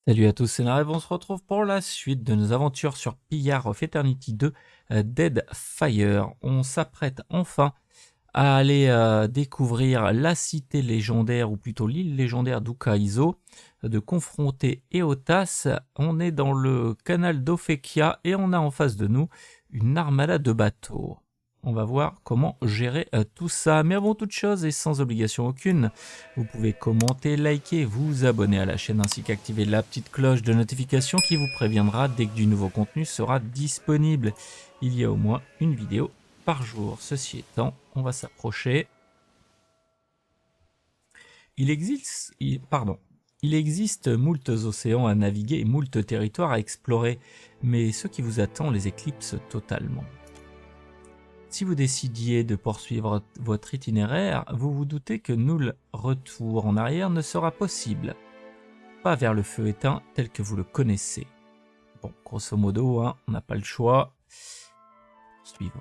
Salut à tous, c'est Narev, on se retrouve pour la suite de nos aventures sur Pillard of Eternity II Deadfire. On s'apprête enfin à aller découvrir la cité légendaire, ou plutôt l'île légendaire d'Ukaizo, de confronter Eotas. On est dans le canal d'Ofekia et on a en face de nous une armada de bateaux. On va voir comment gérer tout ça. Mais avant toute chose et sans obligation aucune, vous pouvez commenter, liker, vous abonner à la chaîne ainsi qu'activer la petite cloche de notification qui vous préviendra dès que du nouveau contenu sera disponible. Il y a au moins une vidéo par jour. Ceci étant, on va s'approcher. Il existe moult océans à naviguer et moult territoires à explorer, mais ce qui vous attend les éclipse totalement. Si vous décidiez de poursuivre votre itinéraire, vous vous doutez que nul retour en arrière ne sera possible. Pas vers le feu éteint tel que vous le connaissez. Bon, grosso modo, on n'a pas le choix. Suivons.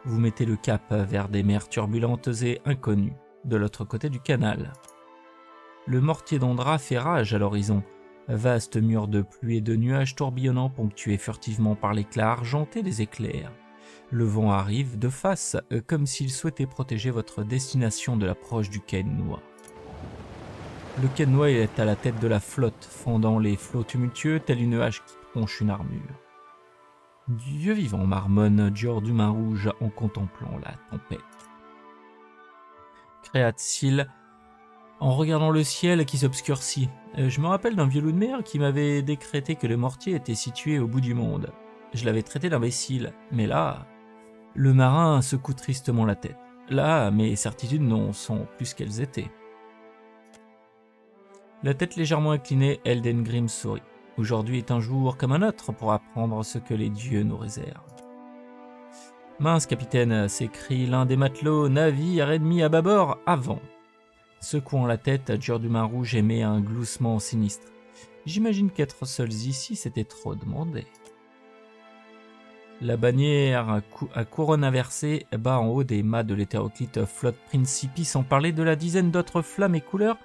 Vous mettez le cap vers des mers turbulentes et inconnues, de l'autre côté du canal. Le mortier d'Andra fait rage à l'horizon. Vaste mur de pluie et de nuages tourbillonnants ponctués furtivement par l'éclat argenté des éclairs. Le vent arrive de face, comme s'il souhaitait protéger votre destination de l'approche du Kennois. Le Kennois est à la tête de la flotte, fendant les flots tumultueux tel une hache qui tronche une armure. Dieu vivant, marmonne Dior du main rouge en contemplant la tempête. Créat-il en regardant le ciel qui s'obscurcit. Je me rappelle d'un vieux loup de mer qui m'avait décrété que le mortier était situé au bout du monde. Je l'avais traité d'imbécile, mais là... Le marin secoue tristement la tête. Là, mes certitudes n'en sont plus qu'elles étaient. La tête légèrement inclinée, Eldengrim sourit. Aujourd'hui est un jour comme un autre pour apprendre ce que les dieux nous réservent. Mince, capitaine, s'écrie l'un des matelots, navire ennemi à bâbord, avant. Secouant la tête, Dior du main rouge émet un gloussement sinistre. J'imagine qu'être seuls ici, c'était trop demandé. La bannière à couronne inversée bat en haut des mâts de l'hétéroclite flotte Principi, sans parler de la dizaine d'autres flammes et couleurs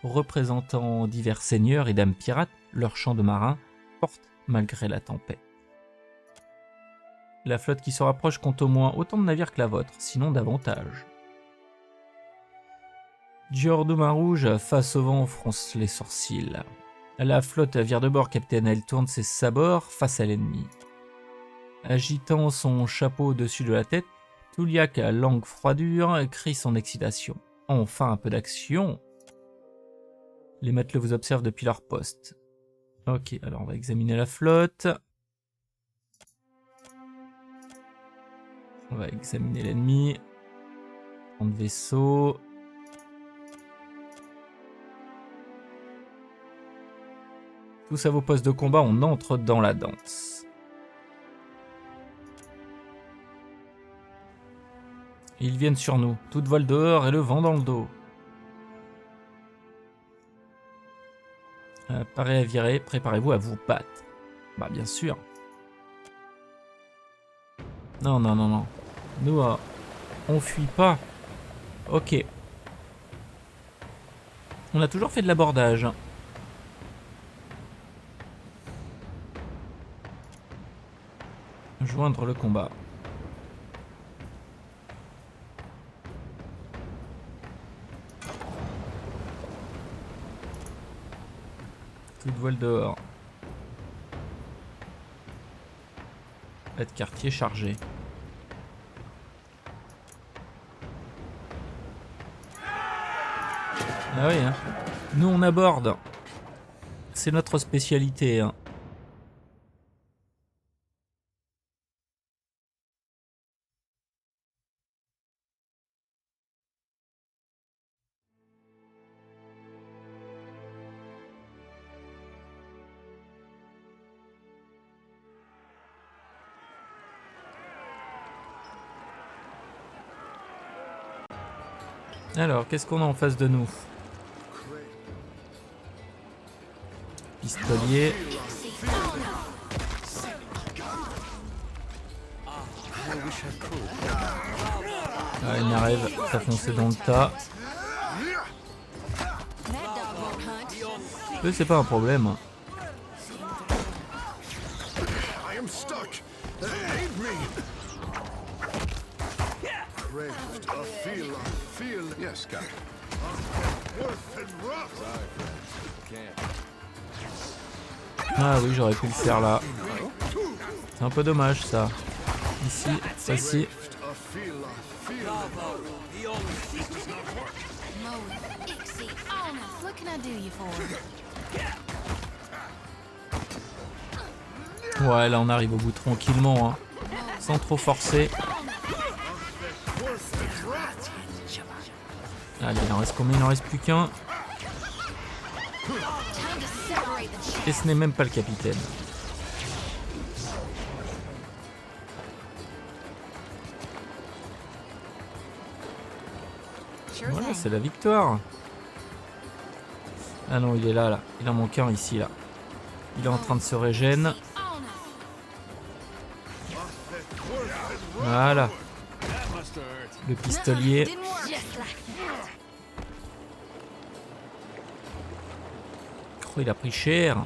représentant divers seigneurs et dames pirates. Leur chant de marins porte malgré la tempête. La flotte qui se rapproche compte au moins autant de navires que la vôtre, sinon davantage. Dior de main rouge, face au vent, fronce les sourcils. La flotte vire de bord, capitaine, elle tourne ses sabords face à l'ennemi. Agitant son chapeau au-dessus de la tête, Touliak, langue froidure, crie son excitation. Enfin un peu d'action. Les matelots vous observent depuis leur poste. Ok, alors on va examiner la flotte. On va examiner l'ennemi. 30 vaisseaux. Tous à vos postes de combat, on entre dans la danse. Ils viennent sur nous, toutes volent dehors et le vent dans le dos. Parez à virer, préparez-vous à vous battre. Bah bien sûr. Non, non, non, non. Nous, on fuit pas. Ok. On a toujours fait de l'abordage. Joindre le combat. Toute voile dehors. Être quartier chargé. Ah oui, hein. Nous on aborde. C'est notre spécialité, hein. Alors, qu'est-ce qu'on a en face de nous? Pistolier. Ah, il arrive, ça foncer dans le tas. Eux, c'est pas un problème. Ah oui, j'aurais pu le faire là. C'est un peu dommage ça. Ici, ça-ci. Ouais, là on arrive au bout tranquillement, hein. Sans trop forcer. Allez, il en reste combien? Il en reste plus qu'un. Et ce n'est même pas le capitaine. Voilà, c'est la victoire. Ah non, il est là, là. Il en manque un ici, là. Il est en train de se régénérer. Voilà. Le pistolier. Oh, il a pris cher.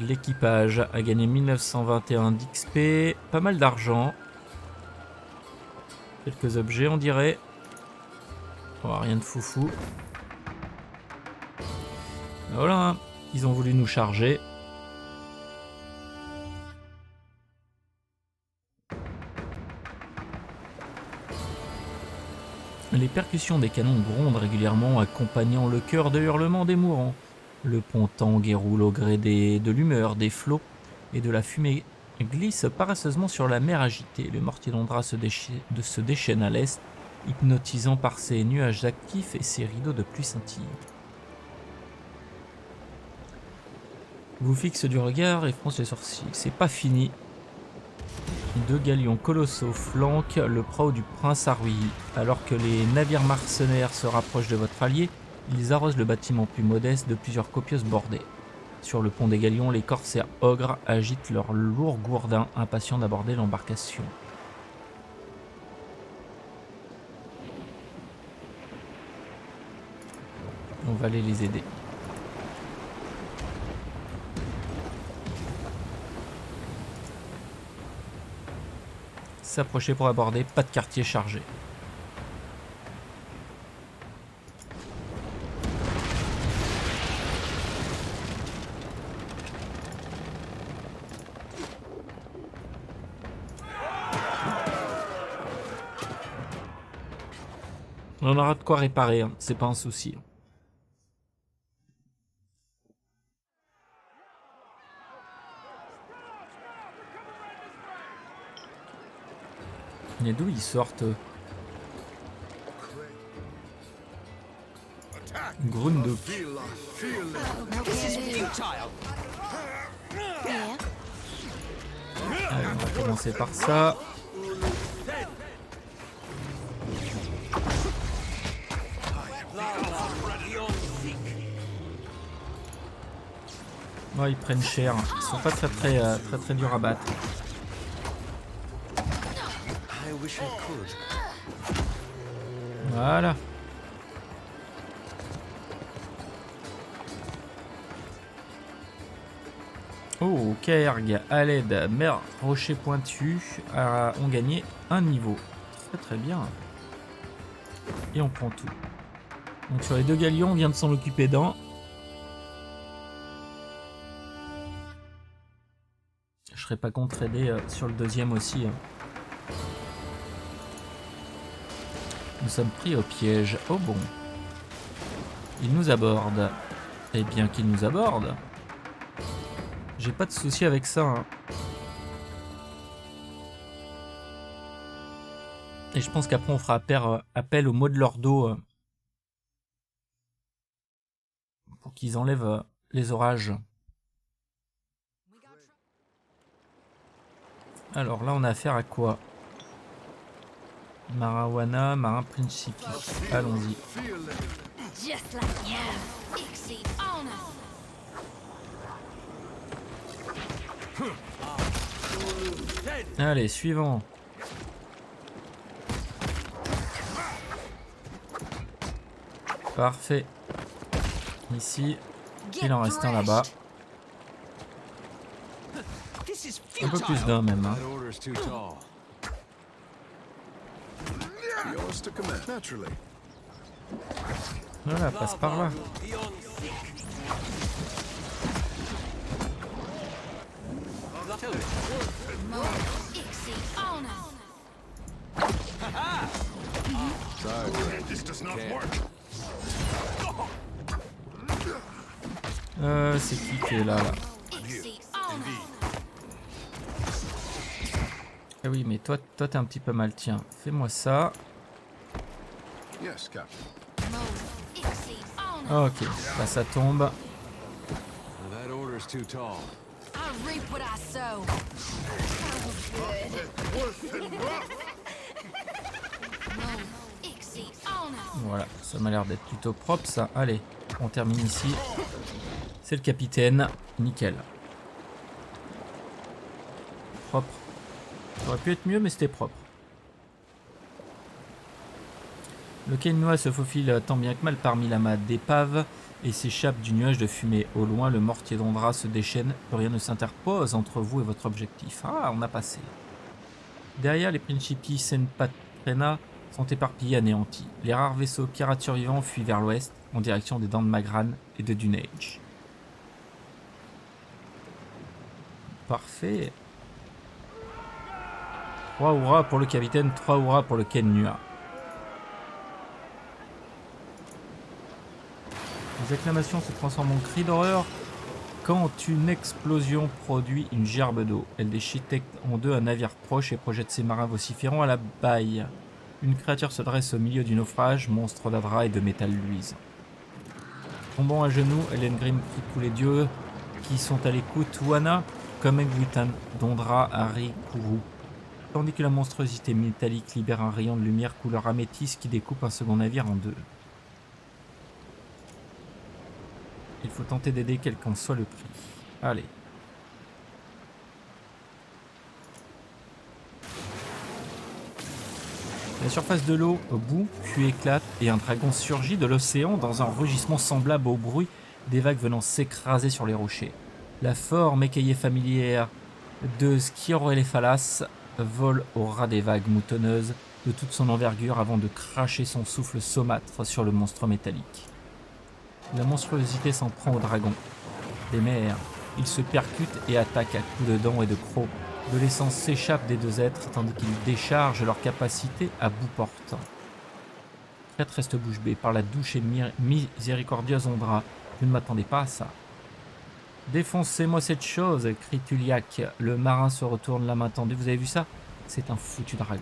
L'équipage a gagné 1921 d'XP. Pas mal d'argent. Quelques objets, on dirait. Oh, rien de foufou. Voilà. Ils ont voulu nous charger. Les percussions des canons grondent régulièrement, accompagnant le chœur de hurlements des mourants. Le pont tangue et roule au gré de l'humeur, des flots et de la fumée glisse paresseusement sur la mer agitée. Le mortier d'Ondra se déchaîne à l'est, hypnotisant par ses nuages actifs et ses rideaux de pluie scintillants. Vous fixe du regard et fronce les sourcils. C'est pas fini. Deux galions colossaux flanquent le prau du prince Arui. Alors que les navires mercenaires se rapprochent de votre allié, ils arrosent le bâtiment plus modeste de plusieurs copieuses bordées. Sur le pont des galions, les corsaires ogres agitent leurs lourds gourdins, impatients d'aborder l'embarcation. On va aller les aider. S'approcher pour aborder, pas de quartier chargé. On aura de quoi réparer, hein. C'est pas un souci. Et d'où ils sortent? Grunduk. Allez, on va commencer par ça. Ouais, ils prennent cher. Ils sont pas très durs à battre. Voilà. Oh, Kerg, à l'aide, mer, rocher pointu, ont gagné un niveau. Très bien. Et on prend tout. Donc sur les deux galions, on vient de s'en occuper d'un. Je serais pas contre aider sur le deuxième aussi. Hein. Nous sommes pris au piège. Oh bon. Il nous aborde. Eh bien qu'il nous aborde. J'ai pas de souci avec ça. Hein. Et je pense qu'après on fera appel au mot de leur dos pour qu'ils enlèvent les orages. Alors là on a affaire à quoi? Marawana, Marin Principi. Allons-y. Allez, suivant. Parfait. Ici, il en reste un là-bas. Un peu plus d'un même. Hein. Voilà, passe par là. C'est qui est là? Ah oui, mais toi t'es un petit peu mal. Tiens, fais-moi ça. Ok, là ça tombe. Voilà, ça m'a l'air d'être plutôt propre ça. Allez, on termine ici. C'est le capitaine. Nickel. Propre. Ça aurait pu être mieux, mais c'était propre. Le Kennois se faufile tant bien que mal parmi l'amas d'épaves et s'échappe du nuage de fumée. Au loin, le mortier d'Ondra se déchaîne. Plus rien ne s'interpose entre vous et votre objectif. Ah, on a passé. Derrière, les Principi Senpatrena sont éparpillés, anéantis. Les rares vaisseaux pirates survivants fuient vers l'ouest, en direction des Dents de Magran et de Dunage. Parfait. 3 hurrahs pour le capitaine, 3 hurrahs pour le Kennois. Les acclamations se transforment en cris d'horreur quand une explosion produit une gerbe d'eau. Elle déchiquette en deux un navire proche et projette ses marins vociférants à la baille. Une créature se dresse au milieu du naufrage, monstre d'Adra et de métal luisant. Tombant à genoux, Hélène Grimm prie tous les dieux qui sont à l'écoute. Wana, comme Egwitan, Dondra, Harry, Kourou. Tandis que la monstruosité métallique libère un rayon de lumière couleur améthyste qui découpe un second navire en deux. Il faut tenter d'aider quel qu'en soit le prix. Allez. La surface de l'eau, au bout, puis éclate et un dragon surgit de l'océan dans un rugissement semblable au bruit des vagues venant s'écraser sur les rochers. La forme écaillée familière de Skiroléphalas vole au ras des vagues moutonneuses de toute son envergure avant de cracher son souffle saumâtre sur le monstre métallique. La monstruosité s'en prend au dragon. Des mers, ils se percutent et attaquent à coups de dents et de crocs. De l'essence s'échappe des deux êtres tandis qu'ils déchargent leur capacité à bout portant. Crête reste bouche bée par la douce et miséricordieuse Ondra. Je ne m'attendais pas à ça. Défoncez-moi cette chose, crie Tuliac. Le marin se retourne la main tendue. Vous avez vu ça? C'est un foutu dragon.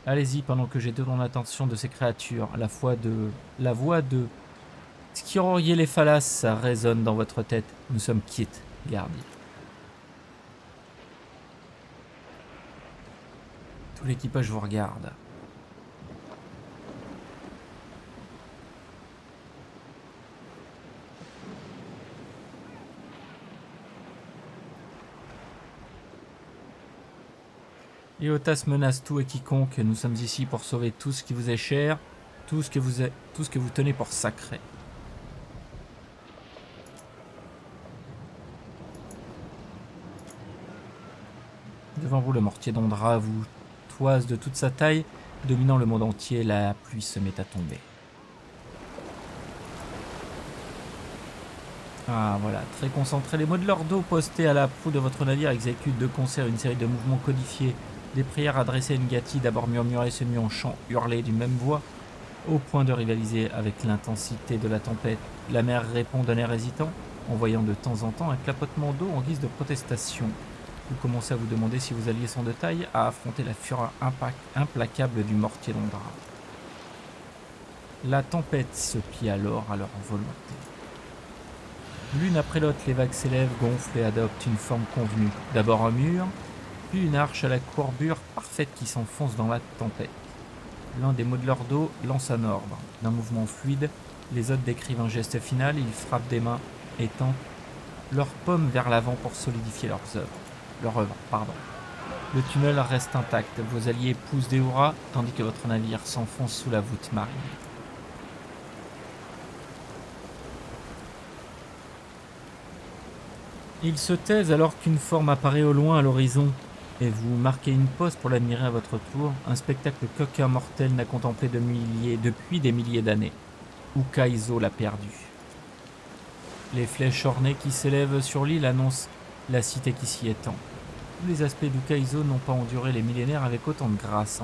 Allez-y pendant que j'ai toute l'attention de ces créatures. La voix de Skiroléphalas résonne dans votre tête. Nous sommes quittes, gardiens. Tout l'équipage vous regarde. Eotas menace tout et quiconque. Nous sommes ici pour sauver tout ce qui vous est cher, tout ce que vous tenez pour sacré. Devant vous, le mortier d'Ondra vous toise de toute sa taille, dominant le monde entier. La pluie se met à tomber. Ah voilà, très concentrés, les modeleurs d'eau postés à la proue de votre navire exécutent de concert une série de mouvements codifiés. Des prières adressées à Ngati, d'abord murmurées, semi en chant hurlé d'une même voix, au point de rivaliser avec l'intensité de la tempête. La mer répond d'un air hésitant, envoyant de temps en temps un clapotement d'eau en guise de protestation. Vous commencez à vous demander si vous alliez sont de taille à affronter la fureur implacable du mortier d'Ondra. La tempête se plie alors à leur volonté. L'une après l'autre, les vagues s'élèvent, gonflent et adoptent une forme convenue. D'abord un mur, puis une arche à la courbure parfaite qui s'enfonce dans la tempête. L'un des modeleurs d'eau lance un ordre. D'un mouvement fluide, les autres décrivent un geste final, ils frappent des mains et tentent leurs paumes vers l'avant pour solidifier leur œuvre. Le tunnel reste intact, vos alliés poussent des hurrahs, tandis que votre navire s'enfonce sous la voûte marine. Ils se taisent alors qu'une forme apparaît au loin à l'horizon. et vous marquez une pause pour l'admirer à votre tour, un spectacle qu'aucun mortel n'a contemplé depuis des milliers d'années. Ukaizo la perdue. Les flèches ornées qui s'élèvent sur l'île annoncent la cité qui s'y étend. Tous les aspects d'Ukaizo n'ont pas enduré les millénaires avec autant de grâce.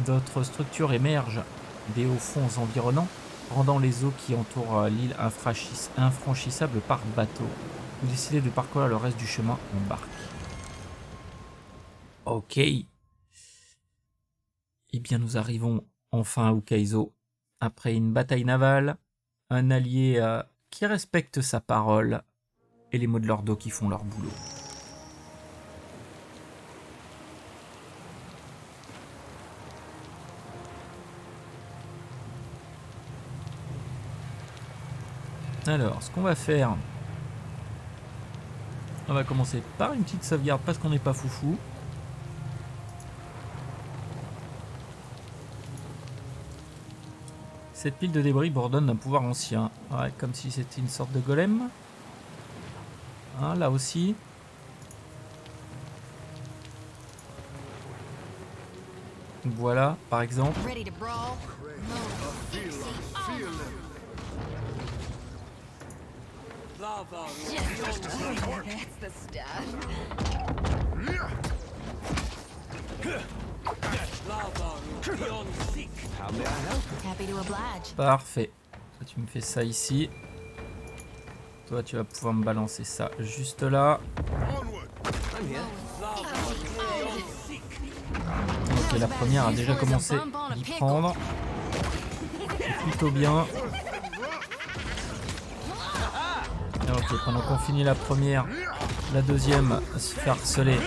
D'autres structures émergent des hauts fonds environnants, rendant les eaux qui entourent l'île infranchissables par bateau. Vous décidez de parcourir le reste du chemin en barque. Ok. Eh bien, nous arrivons enfin à Ukaizo. Après une bataille navale, un allié qui respecte sa parole et les mots de leur dos qui font leur boulot. Alors, ce qu'on va faire, on va commencer par une petite sauvegarde parce qu'on n'est pas foufou. Cette pile de débris bourdonne d'un pouvoir ancien. Ouais, comme si c'était une sorte de golem. Hein, là aussi. Voilà, par exemple. Parfait. Toi, tu me fais ça ici. Toi, tu vas pouvoir me balancer ça juste là. Ok, la première a déjà commencé à y prendre. C'est plutôt bien. Ok, pendant qu'on finit la première, la deuxième se fait harceler.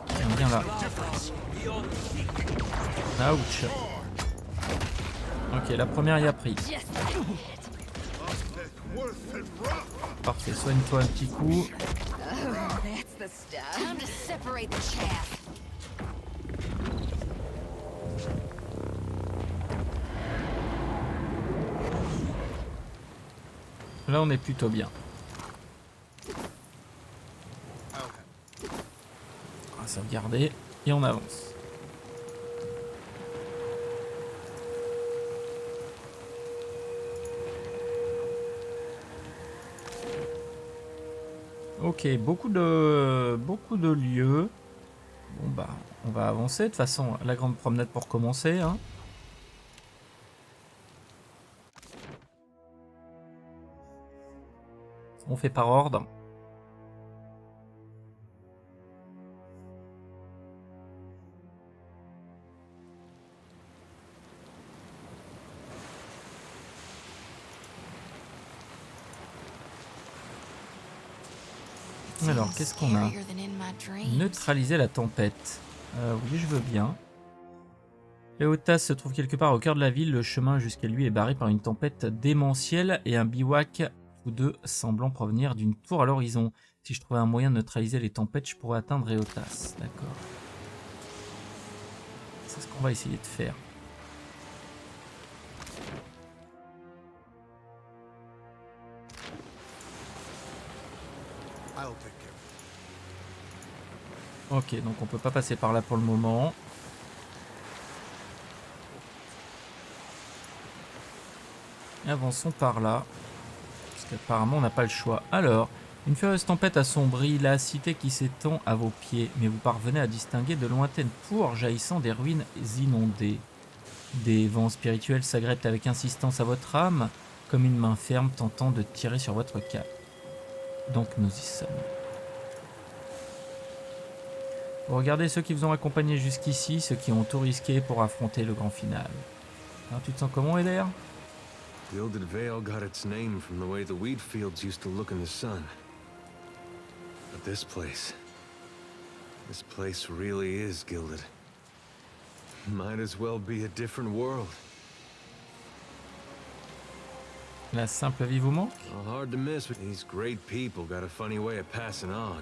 Tiens, viens là. Ouch. Ok, la première y a pris. Parfait, soigne-toi un petit coup. Là, on est plutôt bien. On va sauvegarder et on avance. Ok, beaucoup de lieux. Bon bah, on va avancer. De toute façon, la grande promenade pour commencer. Hein. On fait par ordre. Alors, qu'est-ce qu'on a? Neutraliser la tempête. Oui, je veux bien. Léotas se trouve quelque part au cœur de la ville. Le chemin jusqu'à lui est barré par une tempête démentielle et un bivouac, tous deux semblant provenir d'une tour à l'horizon. Si je trouvais un moyen de neutraliser les tempêtes, je pourrais atteindre Léotas. D'accord. C'est ce qu'on va essayer de faire. Ok, donc on peut pas passer par là pour le moment. Avançons par là. Parce qu'apparemment on n'a pas le choix. Alors, une furieuse tempête assombrit la cité qui s'étend à vos pieds, mais vous parvenez à distinguer de lointaines tours jaillissant des ruines inondées. Des vents spirituels s'agrippent avec insistance à votre âme, comme une main ferme tentant de tirer sur votre cape. Donc nous y sommes. Regardez ceux qui vous ont accompagné jusqu'ici, ceux qui ont tout risqué pour affronter le grand final. Alors tu te sens comment, Eder? Gilded Vale got its name from the way the wheat fields used to look in the sun. But this place really is gilded. Might as well be a different world. La simple vie vous manque? Well, hard to miss with these great people got a funny way of passing on.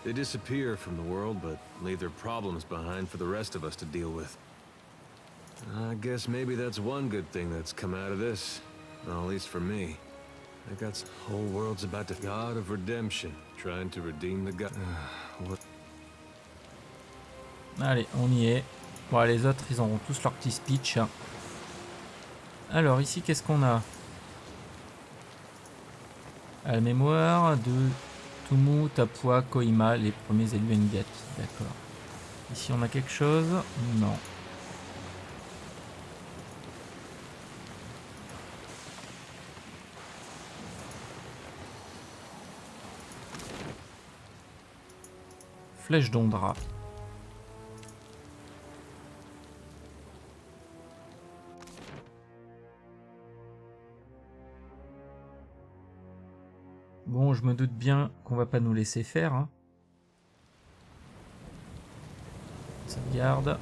They disappear from the world, but leave their problems behind for the rest of us to deal with. I guess maybe that's one good thing that's come out of this, well, at least for me. I got the whole world's about the god of redemption, trying to redeem the god. What? Allez, on y est. Bon, les autres, ils auront tous leur petit speech. Alors, ici, qu'est-ce qu'on a? À la mémoire de Tumu, Tapua, Kohima, les premiers élus Ngati. D'accord. Ici, on a quelque chose? Non. Flèche d'Ondra. Bon, je me doute bien qu'on va pas nous laisser faire. Hein. Sauvegarde.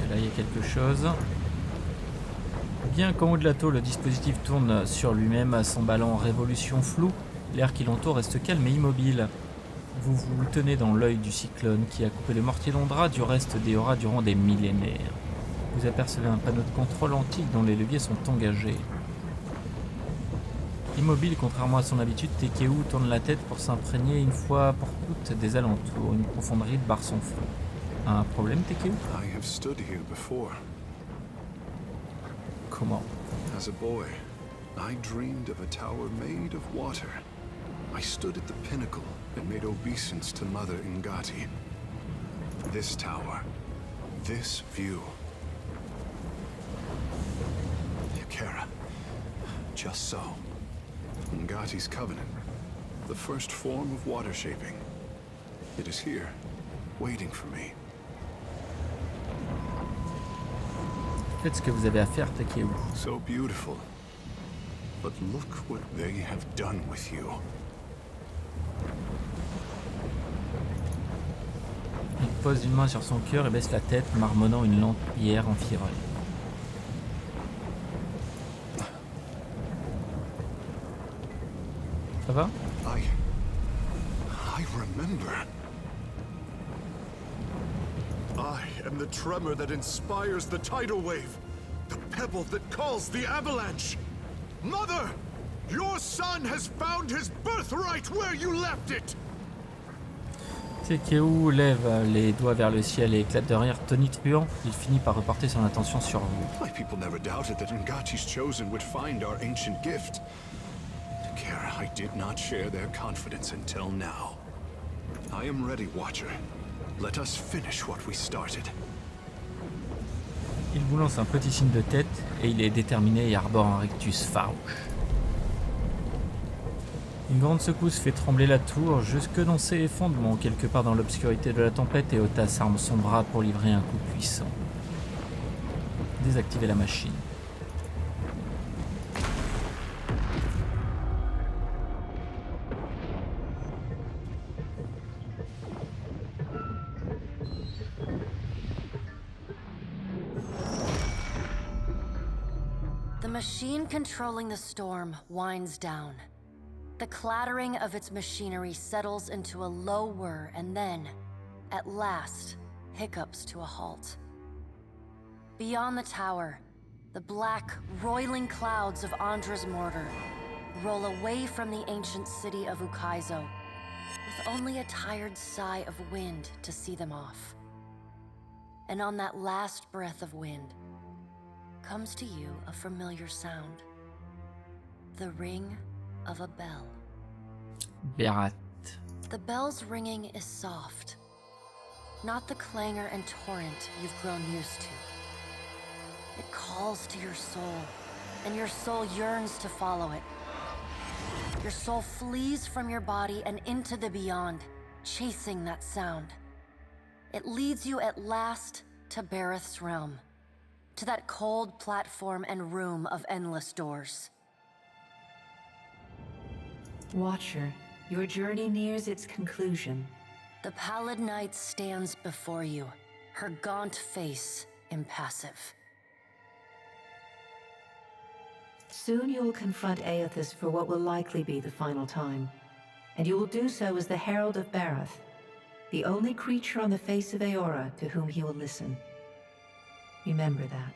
Et là, il y a quelque chose. Bien qu'en haut de la tôle, le dispositif tourne sur lui-même, s'emballant en révolution floue, l'air qui l'entoure reste calme et immobile. Vous vous tenez dans l'œil du cyclone qui a coupé le mortier d'Ondra du reste des auras durant des millénaires. Vous apercevez un panneau de contrôle antique dont les leviers sont engagés. Immobile, contrairement à son habitude, Tekeu tourne la tête pour s'imprégner une fois pour toutes des alentours. Une profonde ride barre son front. Un problème, Tekeu? I have stood here before. Comment? As a boy, I dreamed of a tower made of water. I stood at the pinnacle and made obeisance to Mother Ngati. This tower, this view. Yakara, just so. Ngati's covenant, the first form of water shaping. It is here, waiting for me. Faites ce que vous avez à faire, Tekeu. So beautiful. But look what they have done with you. Il pose une main sur son cœur et baisse la tête, marmonnant une lente prière en fireuil. Ça va? I remember. I am the tremor that inspires the tidal wave. The pebble that calls the avalanche. Mother! Your son has found his birthright where you left it! Tekeu lève les doigts vers le ciel et éclate de rire tonitruant. Il finit par reporter son attention sur vous. My people never doubted that Ngati's chosen would find our ancient gift. Kara, I did not share their confidence until now. I am ready, Watcher. Let us finish what we started. Il vous lance un petit signe de tête et il est déterminé et arbore un rictus farouche. Une grande secousse fait trembler la tour jusque dans ses fondements, quelque part dans l'obscurité de la tempête, et Otas arme son bras pour livrer un coup puissant. Désactivez la machine. The machine controlling the storm winds down. The clattering of its machinery settles into a low whir and then, at last, hiccups to a halt. Beyond the tower, the black, roiling clouds of Andra's mortar roll away from the ancient city of Ukaizo, with only a tired sigh of wind to see them off. And on that last breath of wind, comes to you a familiar sound. The ring of a bell. Berat. The bell's ringing is soft, not the clangor and torrent you've grown used to. It calls to your soul, and your soul yearns to follow it. Your soul flees from your body and into the beyond, chasing that sound. It leads you at last to Bareth's realm, to that cold platform and room of endless doors. Watcher, your journey nears its conclusion. The pallid night stands before you, her gaunt face impassive. Soon you'll confront Aethys for what will likely be the final time. and you will do so as the herald of Barath, the only creature on the face of Aora to whom he will listen. Remember that.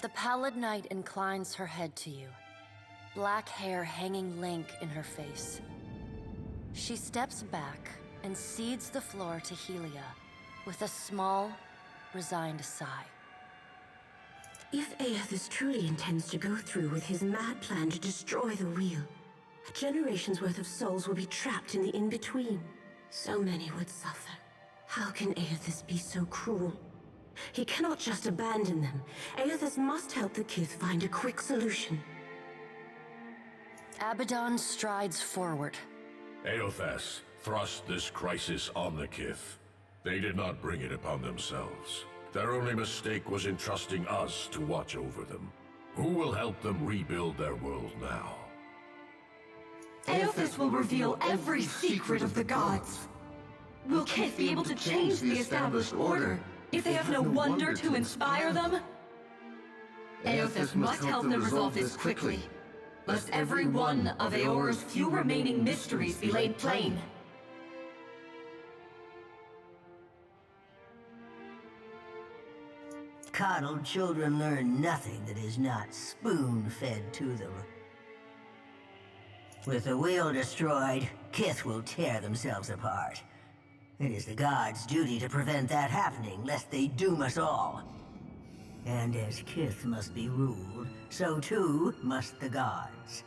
The pallid knight inclines her head to you, black hair hanging lank in her face. She steps back and cedes the floor to Helia with a small, resigned sigh. If Aethys truly intends to go through with his mad plan to destroy the wheel, a generation's worth of souls will be trapped in the in-between. So many would suffer. How can Aethys be so cruel? He cannot just abandon them. Aethys must help the Kith find a quick solution. Abaddon strides forward. Aethys thrust this crisis on the Kith. They did not bring it upon themselves. Their only mistake was entrusting us to watch over them. Who will help them rebuild their world now? Aethys will reveal every secret of the gods. Will Kith be able to change the established order if they have no wonder to inspire them? Aethys must help them resolve this quickly, lest every one of Aora's few remaining mysteries be laid plain. Coddled children learn nothing that is not spoon-fed to them. With the wheel destroyed, Kith will tear themselves apart. It is the gods' duty to prevent that happening, lest they doom us all. And as Kith must be ruled, so too must the gods.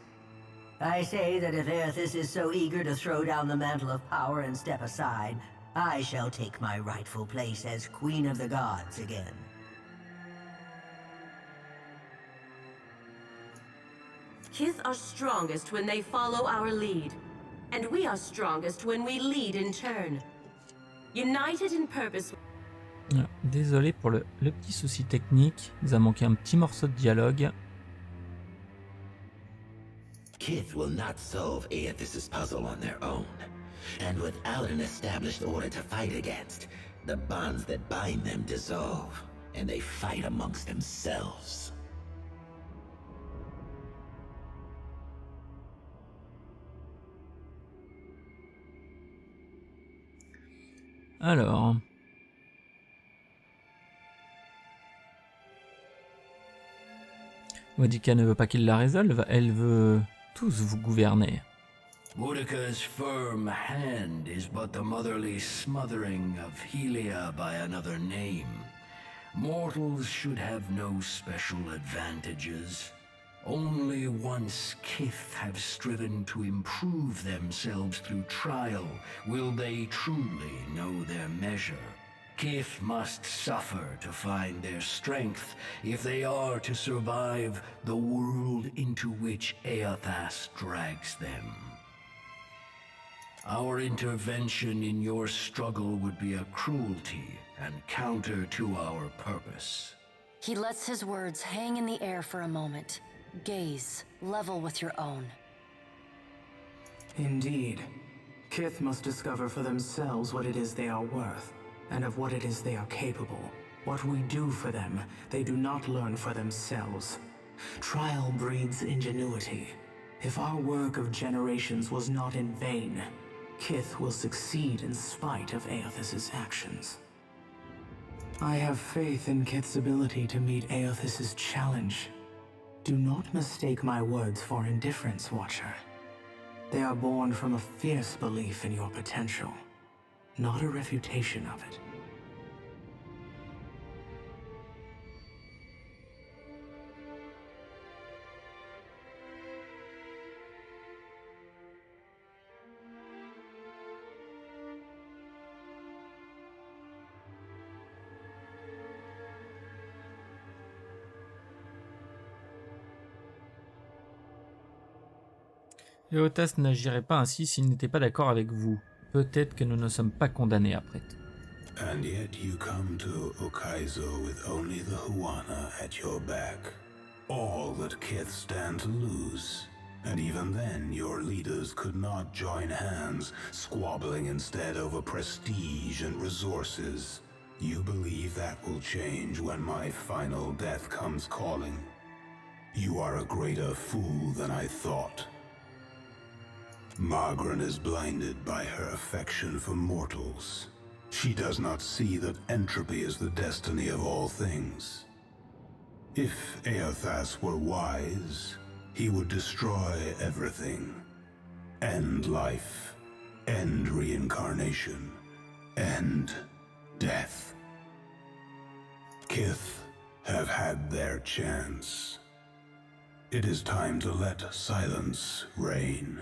I say that if Aethys is so eager to throw down the mantle of power and step aside, I shall take my rightful place as Queen of the Gods again. Kith are strongest when they follow our lead, and we are strongest when we lead in turn. United in purpose. Désolé pour le petit souci technique, il nous a manqué un petit morceau de dialogue. Kith will not solve Aethys' puzzle on their own. And without an established order to fight against, the bonds that bind them dissolve, and they fight amongst themselves. Alors... Boudica ne veut pas qu'il la résolve, elle veut tous vous gouverner. Boudica's firm hand is but the motherly smothering of Helia by another name. Mortals should have no special advantages. Only once Kith have striven to improve themselves through trial will they truly know their measure. Kith must suffer to find their strength if they are to survive the world into which Aethys drags them. Our intervention in your struggle would be a cruelty and counter to our purpose. He lets his words hang in the air for a moment. Gaze, level with your own. Indeed. Kith must discover for themselves what it is they are worth, and of what it is they are capable. What we do for them, they do not learn for themselves. Trial breeds ingenuity. If our work of generations was not in vain, Kith will succeed in spite of Aethys' actions. I have faith in Kith's ability to meet Aethys' challenge. Do not mistake my words for indifference, Watcher. They are born from a fierce belief in your potential, not a refutation of it. Eotas n'agirait pas ainsi s'il n'était pas d'accord avec vous. Peut-être que nous ne sommes pas condamnés après tout. And yet you come to Ukaizo with only the Huana at your back. All that Kith stand to lose. And even then, your leaders could not join hands, squabbling instead over prestige and resources. You believe that will change when my final death comes calling? You are a greater fool than I thought. Margaret is blinded by her affection for mortals. She does not see that entropy is the destiny of all things. If Eothas were wise, he would destroy everything. End life, end reincarnation, end death. Kith have had their chance. It is time to let silence reign.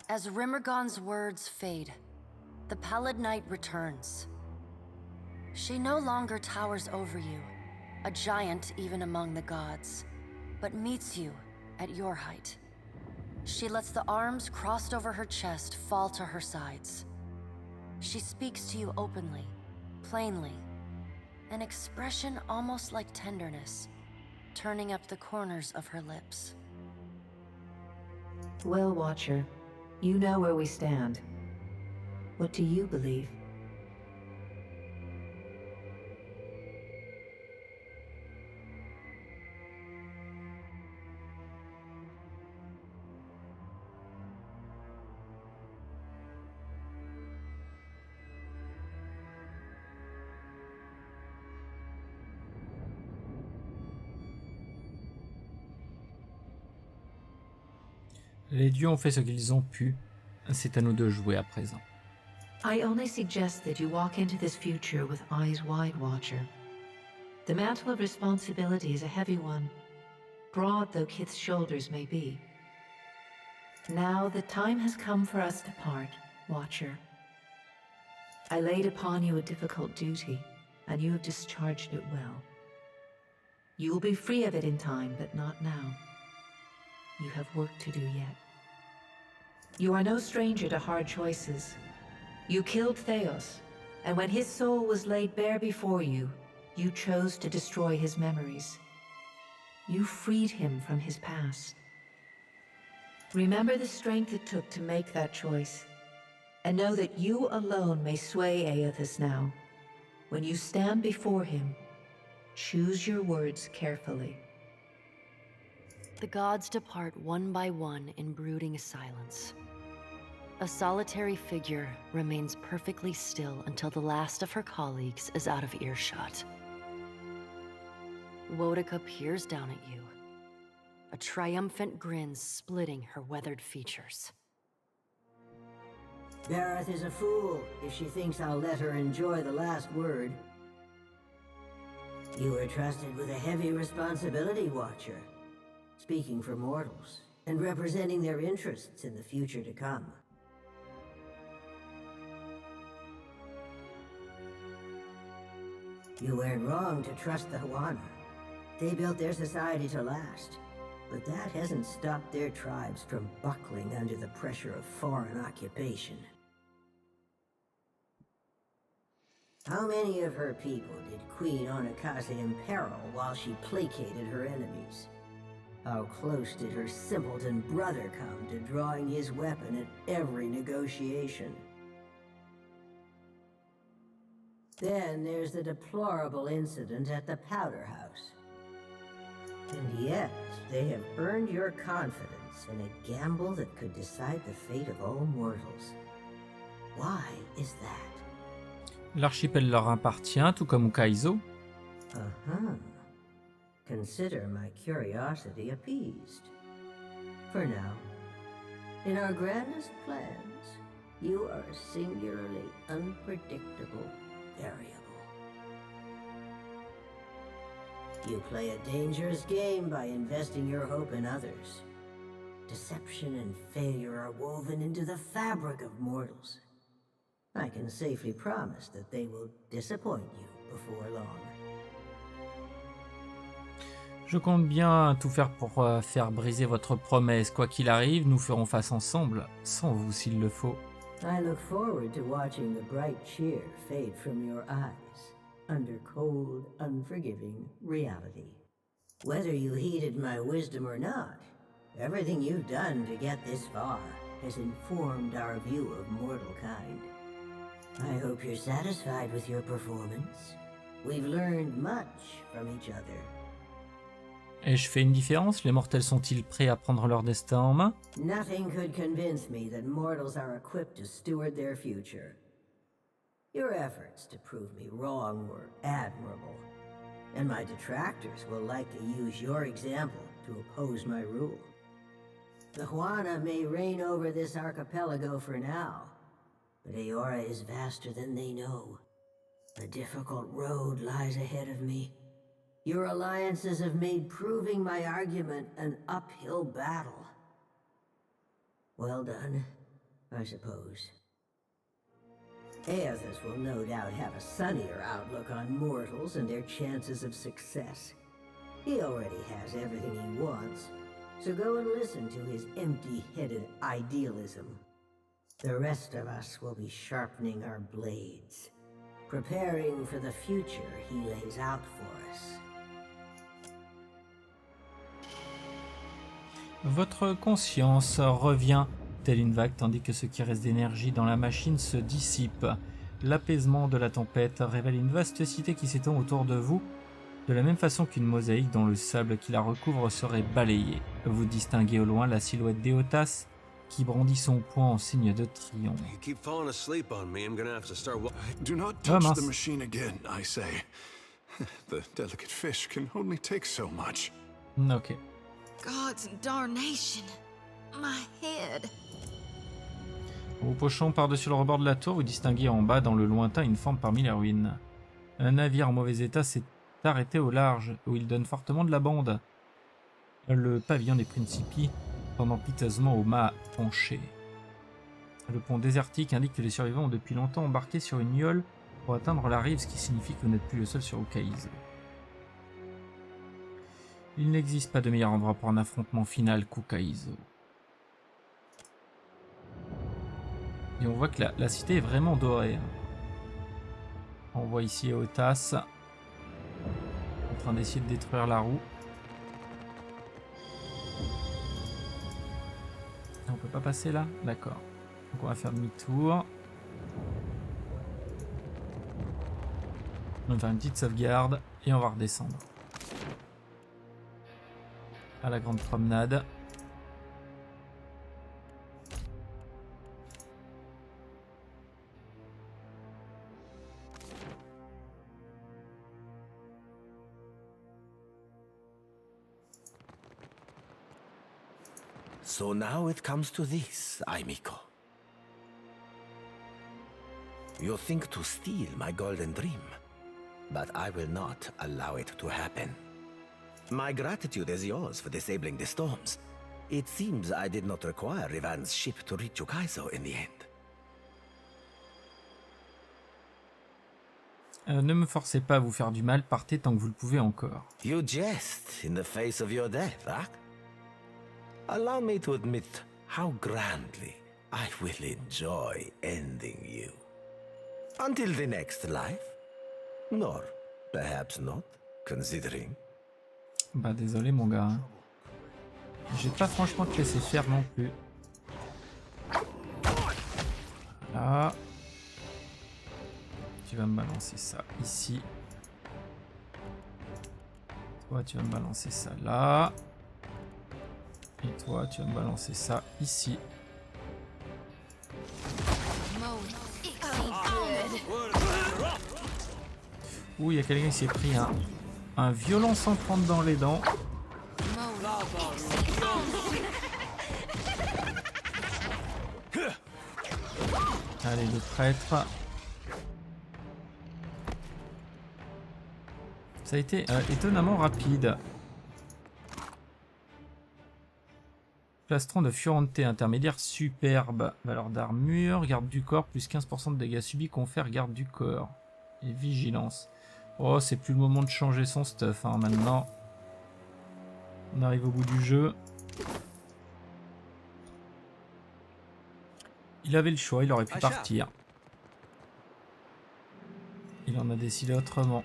As Rimmergon's words fade, the pallid night returns. She no longer towers over you, a giant even among the gods, but meets you at your height. She lets the arms crossed over her chest fall to her sides. She speaks to you openly, plainly, an expression almost like tenderness, turning up the corners of her lips. Well, Watcher, you know where we stand. What do you believe? Les dieux ont fait ce qu'ils ont pu. C'est à nous de jouer à présent. I only suggest that you walk into this future with eyes wide, Watcher. The mantle of responsibility is a heavy one, broad though Kith's shoulders may be. Now the time has come for us to part, Watcher. I laid upon you a difficult duty, and you have discharged it well. You will be free of it in time, but not now. You have work to do yet. You are no stranger to hard choices. You killed Theos, and when his soul was laid bare before you, you chose to destroy his memories. You freed him from his past. Remember the strength it took to make that choice, and know that you alone may sway Eothas now. When you stand before him, choose your words carefully. The gods depart one by one in brooding silence. A solitary figure remains perfectly still until the last of her colleagues is out of earshot. Woedica peers down at you, a triumphant grin splitting her weathered features. Bareth is a fool if she thinks I'll let her enjoy the last word. You were trusted with a heavy responsibility, Watcher. Speaking for mortals, and representing their interests in the future to come. You weren't wrong to trust the Huana. They built their society to last, but that hasn't stopped their tribes from buckling under the pressure of foreign occupation. How many of her people did Queen Onakase imperil while she placated her enemies? How close did her simpleton brother come to drawing his weapon at every negotiation? Then there's the deplorable incident at the Powder House. And yet, they have earned your confidence in a gamble that could decide the fate of all mortals. Why is that? L'archipel leur appartient, tout comme Ukaizo. Uh-huh. Consider my curiosity appeased. For now, in our grandest plans, you are a singularly unpredictable variable. You play a dangerous game by investing your hope in others. Deception and failure are woven into the fabric of mortals. I can safely promise that they will disappoint you before long. Je compte bien tout faire pour faire briser votre promesse. Quoi qu'il arrive, nous ferons face ensemble, sans vous s'il le faut. I look forward to watching the bright cheer fade from your eyes under cold, unforgiving reality. Whether you heeded my wisdom or not, everything you've done to get this far has informed our view of mortal kind. I hope you're satisfied with your performance. We've learned much from each other. Et je fais une différence? Les mortels sont-ils prêts à prendre leur destin en main? Nothing could convince me that mortals are equipped to steward their future. Your efforts to prove me wrong were admirable, and my detractors will likely use your example to oppose my rule. The Juana may reign over this archipelago for now, but Eora is vaster than they know. A difficult road lies ahead of me. Your alliances have made proving my argument an uphill battle. Well done, I suppose. Aethys will no doubt have a sunnier outlook on mortals and their chances of success. He already has everything he wants, so go and listen to his empty-headed idealism. The rest of us will be sharpening our blades, preparing for the future he lays out for us. Votre conscience revient telle une vague tandis que ce qui reste d'énergie dans la machine se dissipe. L'apaisement de la tempête révèle une vaste cité qui s'étend autour de vous, de la même façon qu'une mosaïque dont le sable qui la recouvre serait balayé. Vous distinguez au loin la silhouette d'Eotas qui brandit son poing en signe de triomphe. Do not touch the machine again, I say. The delicate fish can only take so much. Ok. Gods and darnation. My head. Vous pochant par-dessus le rebord de la tour, vous distinguez en bas dans le lointain une forme parmi les ruines. Un navire en mauvais état s'est arrêté au large, où il donne fortement de la bande. Le pavillon des Principi pendant piteusement au mât penché. Le pont désertique indique que les survivants ont depuis longtemps embarqué sur une yole pour atteindre la rive, ce qui signifie que vous n'êtes plus le seul sur Ukaizo. Il n'existe pas de meilleur endroit pour un affrontement final qu'Ukaizo. Et on voit que la cité est vraiment dorée. On voit ici Eotas en train d'essayer de détruire la roue. On peut pas passer là? D'accord. Donc on va faire demi-tour. On va faire une petite sauvegarde et on va redescendre. À la grande promenade. So now it comes to this, Aimiko. You think to steal my golden dream, but I will not allow it to happen. My gratitude is yours for disabling the storms. It seems I did not require Rivan's ship to reach Ukaizo in the end. Ne me forcez pas à vous faire du mal, partez tant que vous le pouvez encore. You jest in the face of your death, huh? Allow me to admit how grandly I will enjoy ending you. Until the next life? Nor perhaps not, considering. Bah désolé mon gars. J'ai pas franchement te laisser faire non plus. Voilà. Tu vas me balancer ça ici. Toi tu vas me balancer ça là. Et toi, tu vas me balancer ça ici. Ouh, il y a quelqu'un qui s'est pris un violent 130 dans les dents. Allez, le prêtre. Ça a été étonnamment rapide. Plastron de Fiorente intermédiaire superbe. Valeur d'armure, garde du corps, plus 15% de dégâts subis, confère garde du corps. Et vigilance. Oh, c'est plus le moment de changer son stuff hein, maintenant. On arrive au bout du jeu. Il avait le choix, il aurait pu partir. Il en a décidé autrement.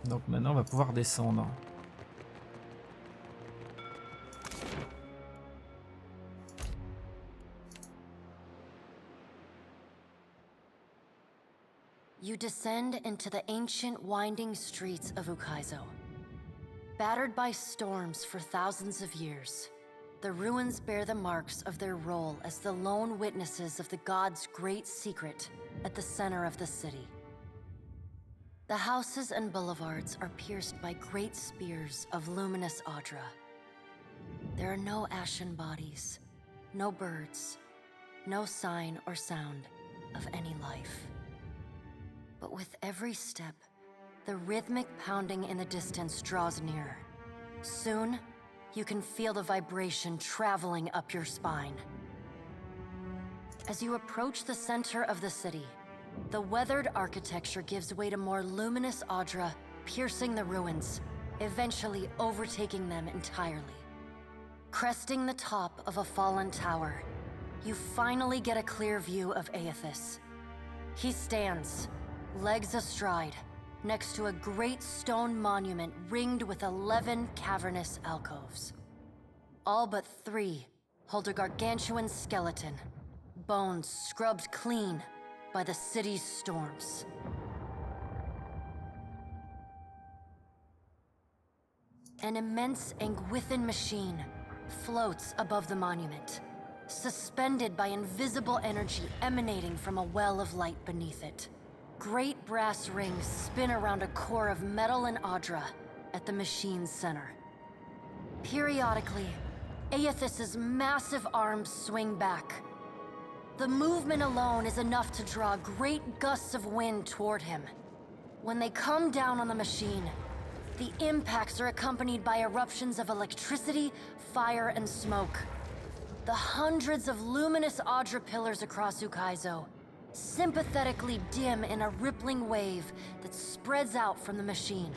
Donc maintenant on va pouvoir descendre. You descend into the ancient winding streets of Ukaizo. Battered by storms for thousands of years, the ruins bear the marks of their role as the lone witnesses of the gods' great secret at the center of the city. The houses and boulevards are pierced by great spears of luminous Audra. There are no ashen bodies, no birds, no sign or sound of any life. But with every step, the rhythmic pounding in the distance draws nearer. Soon, you can feel the vibration traveling up your spine. As you approach the center of the city, the weathered architecture gives way to more luminous Audra, piercing the ruins, eventually overtaking them entirely. Cresting the top of a fallen tower, you finally get a clear view of Aethys. He stands, legs astride, next to a great stone monument ringed with 11 cavernous alcoves. All but 3 hold a gargantuan skeleton, bones scrubbed clean by the city's storms. An immense Anguithan machine floats above the monument, suspended by invisible energy emanating from a well of light beneath it. Great brass rings spin around a core of metal and Audra at the machine's center. Periodically, Aethys's massive arms swing back. The movement alone is enough to draw great gusts of wind toward him. When they come down on the machine, the impacts are accompanied by eruptions of electricity, fire, and smoke. The hundreds of luminous Audra pillars across Ukaizo sympathetically dim in a rippling wave that spreads out from the machine.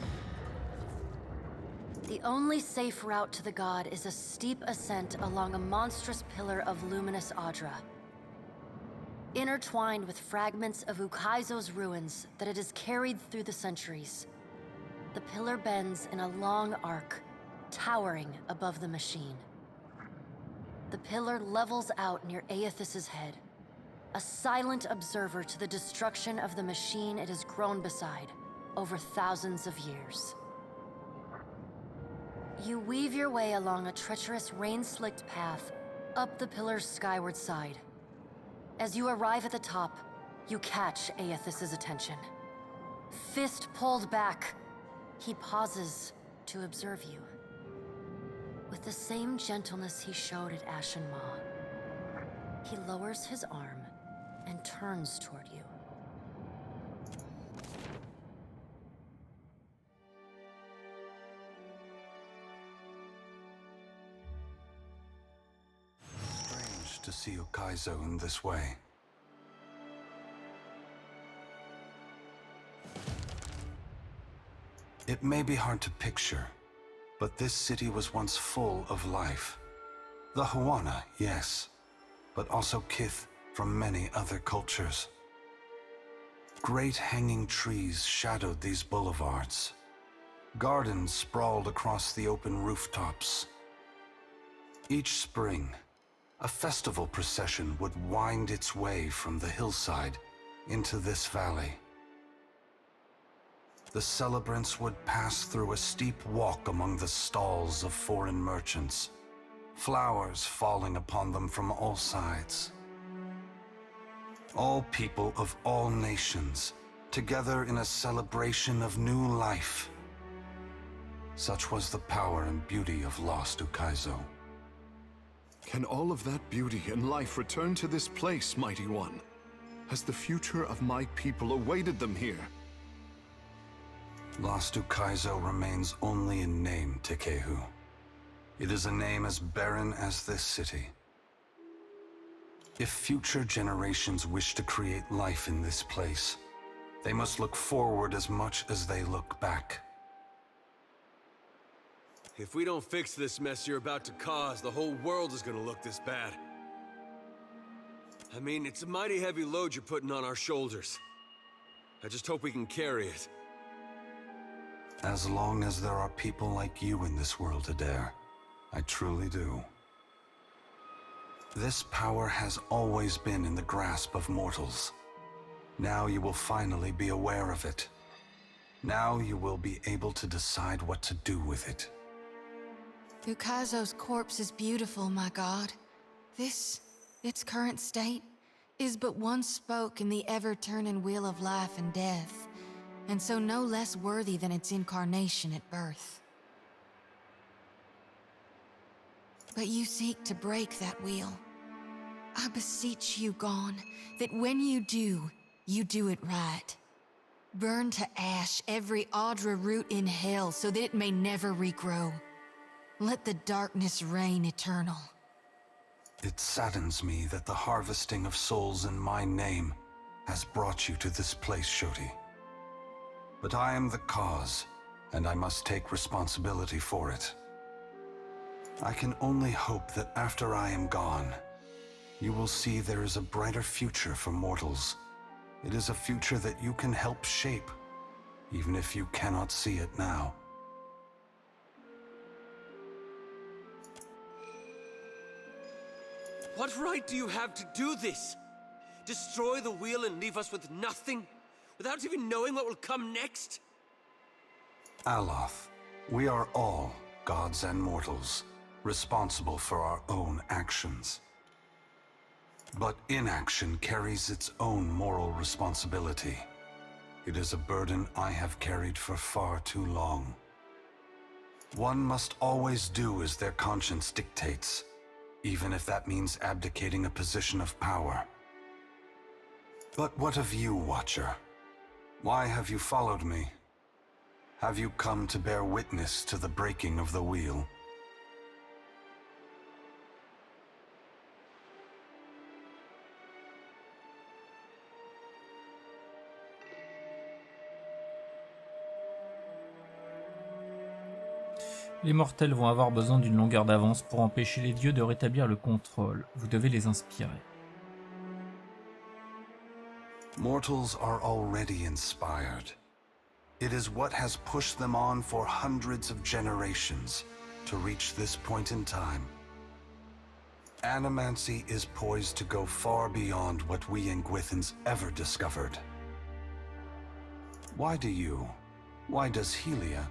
The only safe route to the god is a steep ascent along a monstrous pillar of luminous Audra. Intertwined with fragments of Ukaizo's ruins that it has carried through the centuries, the pillar bends in a long arc, towering above the machine. The pillar levels out near Aethys's head, a silent observer to the destruction of the machine it has grown beside over thousands of years. You weave your way along a treacherous rain-slicked path up the pillar's skyward side. As you arrive at the top, you catch Aethys's attention. Fist pulled back, he pauses to observe you. With the same gentleness he showed at Ashen Maw, he lowers his arm and turns toward you. Strange to see Ukaizo in this way. It may be hard to picture, but this city was once full of life. The Huana, yes, but also kith from many other cultures. Great hanging trees shadowed these boulevards. Gardens sprawled across the open rooftops. Each spring, a festival procession would wind its way from the hillside into this valley. The celebrants would pass through a steep walk among the stalls of foreign merchants, flowers falling upon them from all sides. All people of all nations, together in a celebration of new life. Such was the power and beauty of lost Ukaizo. Can all of that beauty and life return to this place, Mighty One? Has the future of my people awaited them here? Lost Ukaizo remains only in name, Tekehu. It is a name as barren as this city. If future generations wish to create life in this place, they must look forward as much as they look back. If we don't fix this mess you're about to cause, the whole world is gonna look this bad. I mean, it's a mighty heavy load you're putting on our shoulders. I just hope we can carry it. As long as there are people like you in this world, Adair, I truly do. This power has always been in the grasp of mortals. Now you will finally be aware of it. Now you will be able to decide what to do with it. Ukaizo's corpse is beautiful, my god. This, its current state, is but one spoke in the ever-turning wheel of life and death, and so no less worthy than its incarnation at birth. But you seek to break that wheel. I beseech you, Gone, that when you do it right. Burn to ash every Audra root in hell so that it may never regrow. Let the darkness reign eternal. It saddens me that the harvesting of souls in my name has brought you to this place, Shoti. But I am the cause, and I must take responsibility for it. I can only hope that after I am gone, you will see there is a brighter future for mortals. It is a future that you can help shape, even if you cannot see it now. What right do you have to do this? Destroy the wheel and leave us with nothing? Without even knowing what will come next? Aloth, we are all, gods and mortals, responsible for our own actions. But inaction carries its own moral responsibility. It is a burden I have carried for far too long. One must always do as their conscience dictates, even if that means abdicating a position of power. But what of you, Watcher? Why have you followed me? Have you come to bear witness to the breaking of the wheel? Les mortels vont avoir besoin d'une longueur d'avance pour empêcher les dieux de rétablir le contrôle. Vous devez les inspirer. Mortals are already inspired. It is what has pushed them on for hundreds of generations to reach this point in time. Animancy is poised to go far beyond what we Ingwithans ever discovered. Why does Helia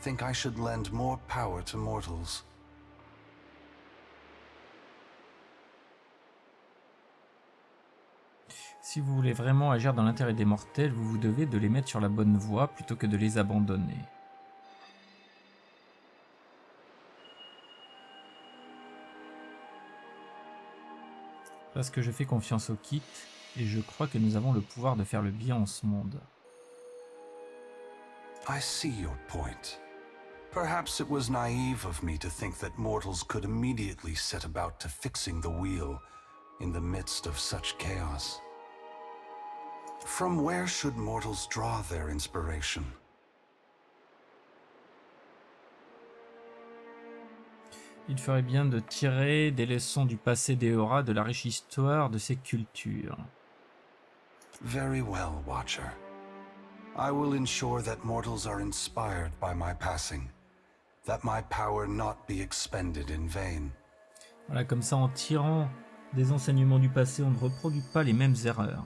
think I should lend more power to mortals? Si vous voulez vraiment agir dans l'intérêt des mortels, vous vous devez de les mettre sur la bonne voie plutôt que de les abandonner. Parce que je fais confiance au kit, et je crois que nous avons le pouvoir de faire le bien en ce monde. I see your point. Perhaps it was naive of me to think that mortals could immediately set about to fixing the wheel in the midst of such chaos. From where should mortals draw their inspiration? Il ferait bien de tirer des leçons du passé des Aura de la riche histoire de ces cultures. Very well, Watcher. I will ensure that mortals are inspired by my passing, that my power not be expended in vain. Voilà, comme ça, en tirant des enseignements du passé, on ne reproduit pas les mêmes erreurs.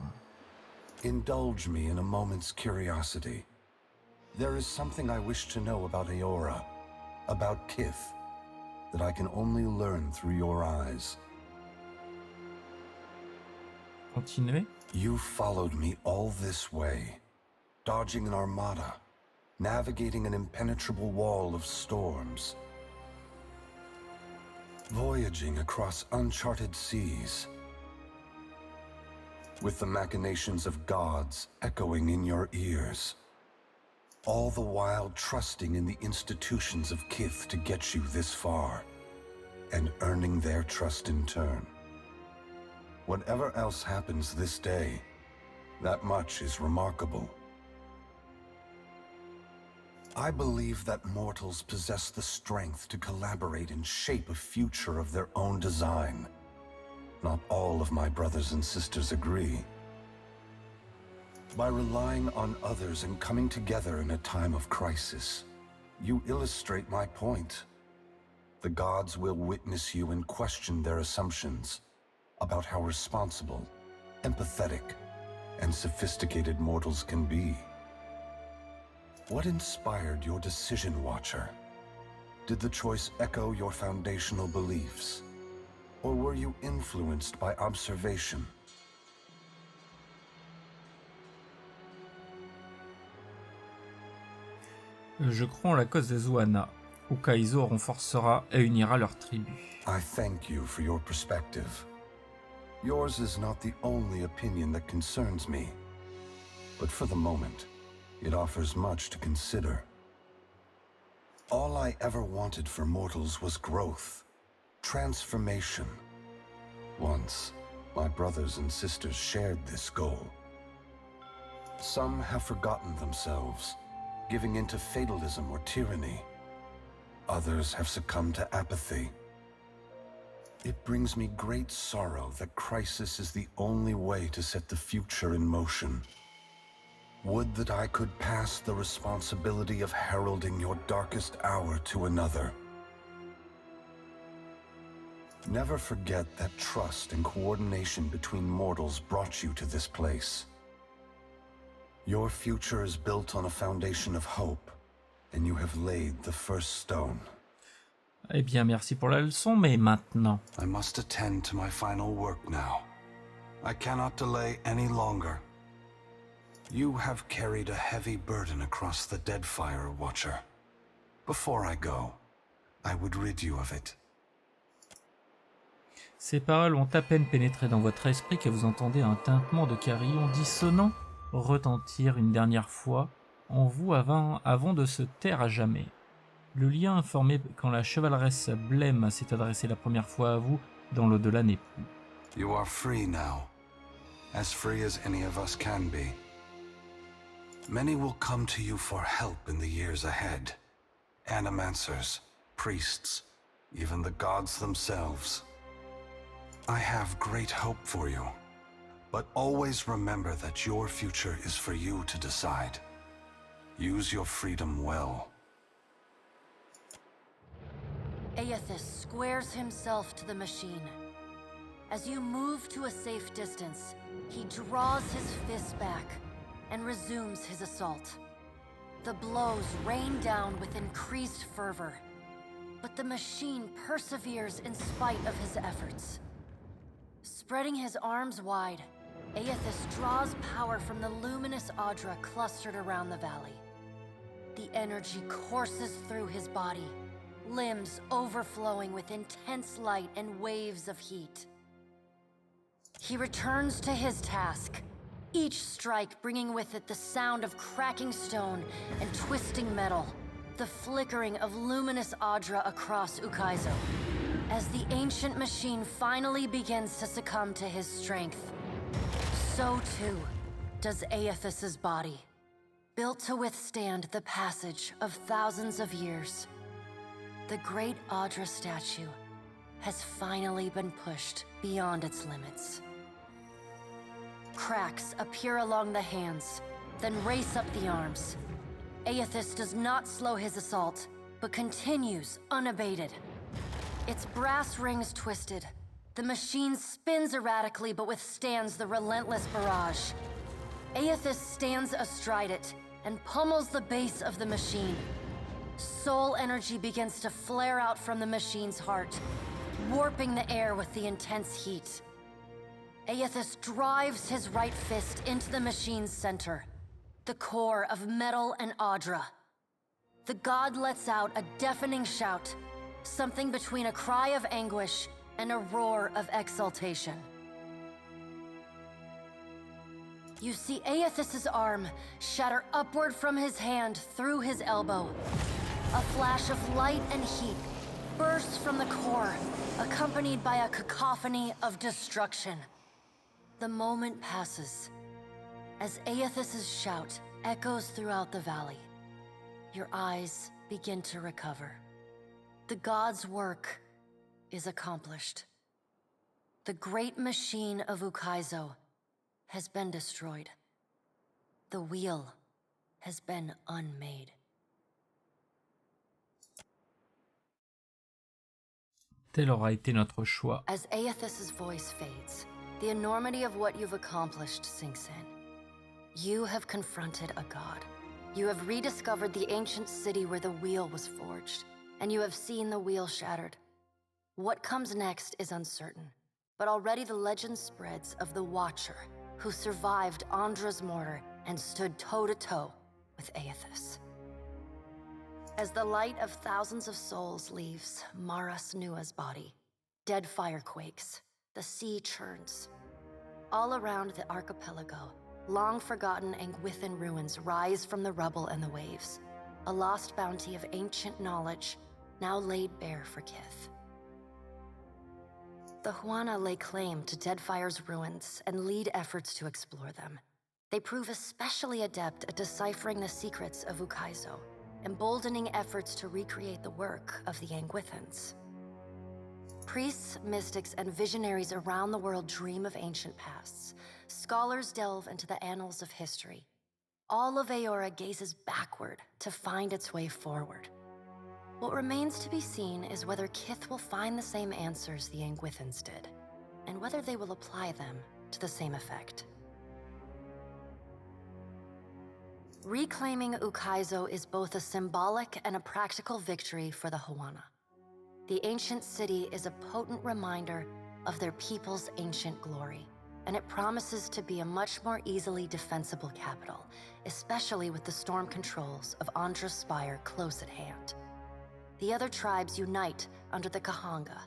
Indulge me in a moment's curiosity. There is something I wish to know about Eora, about Kith, that I can only learn through your eyes. Continuez. You followed me all this way, dodging an armada, navigating an impenetrable wall of storms, voyaging across uncharted seas, with the machinations of gods echoing in your ears, all the while trusting in the institutions of Kith to get you this far, and earning their trust in turn. Whatever else happens this day, that much is remarkable. I believe that mortals possess the strength to collaborate and shape a future of their own design. Not all of my brothers and sisters agree. By relying on others and coming together in a time of crisis, you illustrate my point. The gods will witness you and question their assumptions about how responsible, empathetic, and sophisticated mortals can be. What inspired your decision, Watcher? Did the choice echo your foundational beliefs? Or were you influenced by observation? Je crois en la cause des Zoana. Ukaizo renforcera et unira leur tribu. I thank you for your perspective. Yours is not the only opinion that concerns me, but for the moment, it offers much to consider. All I ever wanted for mortals was growth, transformation. Once, my brothers and sisters shared this goal. Some have forgotten themselves, giving into fatalism or tyranny. Others have succumbed to apathy. It brings me great sorrow that crisis is the only way to set the future in motion. Would that I could pass the responsibility of heralding your darkest hour to another. Never forget that trust and coordination between mortals brought you to this place. Your future is built on a foundation of hope, and you have laid the first stone. Eh bien, merci pour la leçon, mais maintenant... I must attend to my final work now. I cannot delay any longer. You have carried a heavy burden across the Deadfire, Watcher. Before I go, I would rid you of it. Ces paroles ont à peine pénétré dans votre esprit que vous entendez un tintement de carillon dissonant retentir une dernière fois en vous avant de se taire à jamais. Le lien formé quand la chevaleresse Blême s'est adressée la première fois à vous dans l'au-delà n'est plus. You are free now, as free as any of us can be. Many will come to you for help in the years ahead. Animancers, priests, even the gods themselves. I have great hope for you, but always remember that your future is for you to decide. Use your freedom well. Aethys squares himself to the machine. As you move to a safe distance, he draws his fists back and resumes his assault. The blows rain down with increased fervor, but the machine perseveres in spite of his efforts. Spreading his arms wide, Aethys draws power from the luminous Audra clustered around the valley. The energy courses through his body, limbs overflowing with intense light and waves of heat. He returns to his task, each strike bringing with it the sound of cracking stone and twisting metal, the flickering of luminous Audra across Ukaizo. As the ancient machine finally begins to succumb to his strength, so too does Aethys's body, built to withstand the passage of thousands of years. The great Audra statue has finally been pushed beyond its limits. Cracks appear along the hands, then race up the arms. Aethys does not slow his assault, but continues unabated. Its brass rings twisted. The machine spins erratically but withstands the relentless barrage. Aethys stands astride it and pummels the base of the machine. Soul energy begins to flare out from the machine's heart, warping the air with the intense heat. Aethys drives his right fist into the machine's center, the core of metal and Audra. The god lets out a deafening shout, something between a cry of anguish and a roar of exultation. You see Aethys's arm shatter upward from his hand through his elbow. A flash of light and heat bursts from the core, accompanied by a cacophony of destruction. The moment passes as Aethys's shout echoes throughout the valley. Your eyes begin to recover. The god's work is accomplished. The great machine of Ukaizo has been destroyed. The wheel has been unmade. Tel aura été notre choix. As Aethys's voice fades, the enormity of what you've accomplished sinks in. You have confronted a god. You have rediscovered the ancient city where the wheel was forged, and you have seen the wheel shattered. What comes next is uncertain, but already the legend spreads of the Watcher, who survived Andra's mortar and stood toe-to-toe with Aethys. As the light of thousands of souls leaves Maras Nua's body, Deadfire quakes, the sea churns. All around the archipelago, long forgotten Anguithan ruins rise from the rubble and the waves, a lost bounty of ancient knowledge now laid bare for Kith. The Huana lay claim to Deadfire's ruins and lead efforts to explore them. They prove especially adept at deciphering the secrets of Ukaizo, emboldening efforts to recreate the work of the Anguithans. Priests, mystics, and visionaries around the world dream of ancient pasts. Scholars delve into the annals of history. All of Aora gazes backward to find its way forward. What remains to be seen is whether Kith will find the same answers the Anguithans did, and whether they will apply them to the same effect. Reclaiming Ukaizo is both a symbolic and a practical victory for the Huana. The ancient city is a potent reminder of their people's ancient glory, and it promises to be a much more easily defensible capital, especially with the storm controls of Andra's Spire close at hand. The other tribes unite under the Kahanga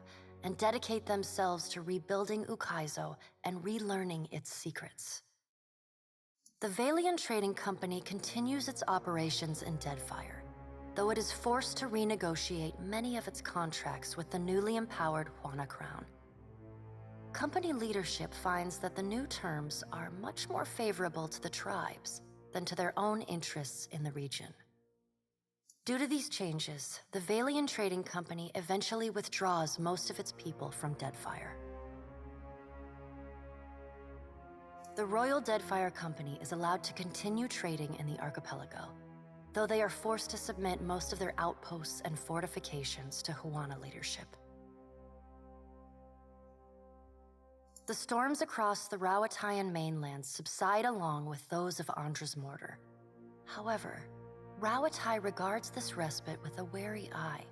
and dedicate themselves to rebuilding Ukaizo and relearning its secrets. The Valian Trading Company continues its operations in Deadfire, though it is forced to renegotiate many of its contracts with the newly empowered Huana Crown. Company leadership finds that the new terms are much more favorable to the tribes than to their own interests in the region. Due to these changes, the Valian Trading Company eventually withdraws most of its people from Deadfire. The Royal Deadfire Company is allowed to continue trading in the archipelago, though they are forced to submit most of their outposts and fortifications to Huana leadership. The storms across the Rawatayan mainland subside along with those of Andra's mortar. However, Rawatai regards this respite with a wary eye,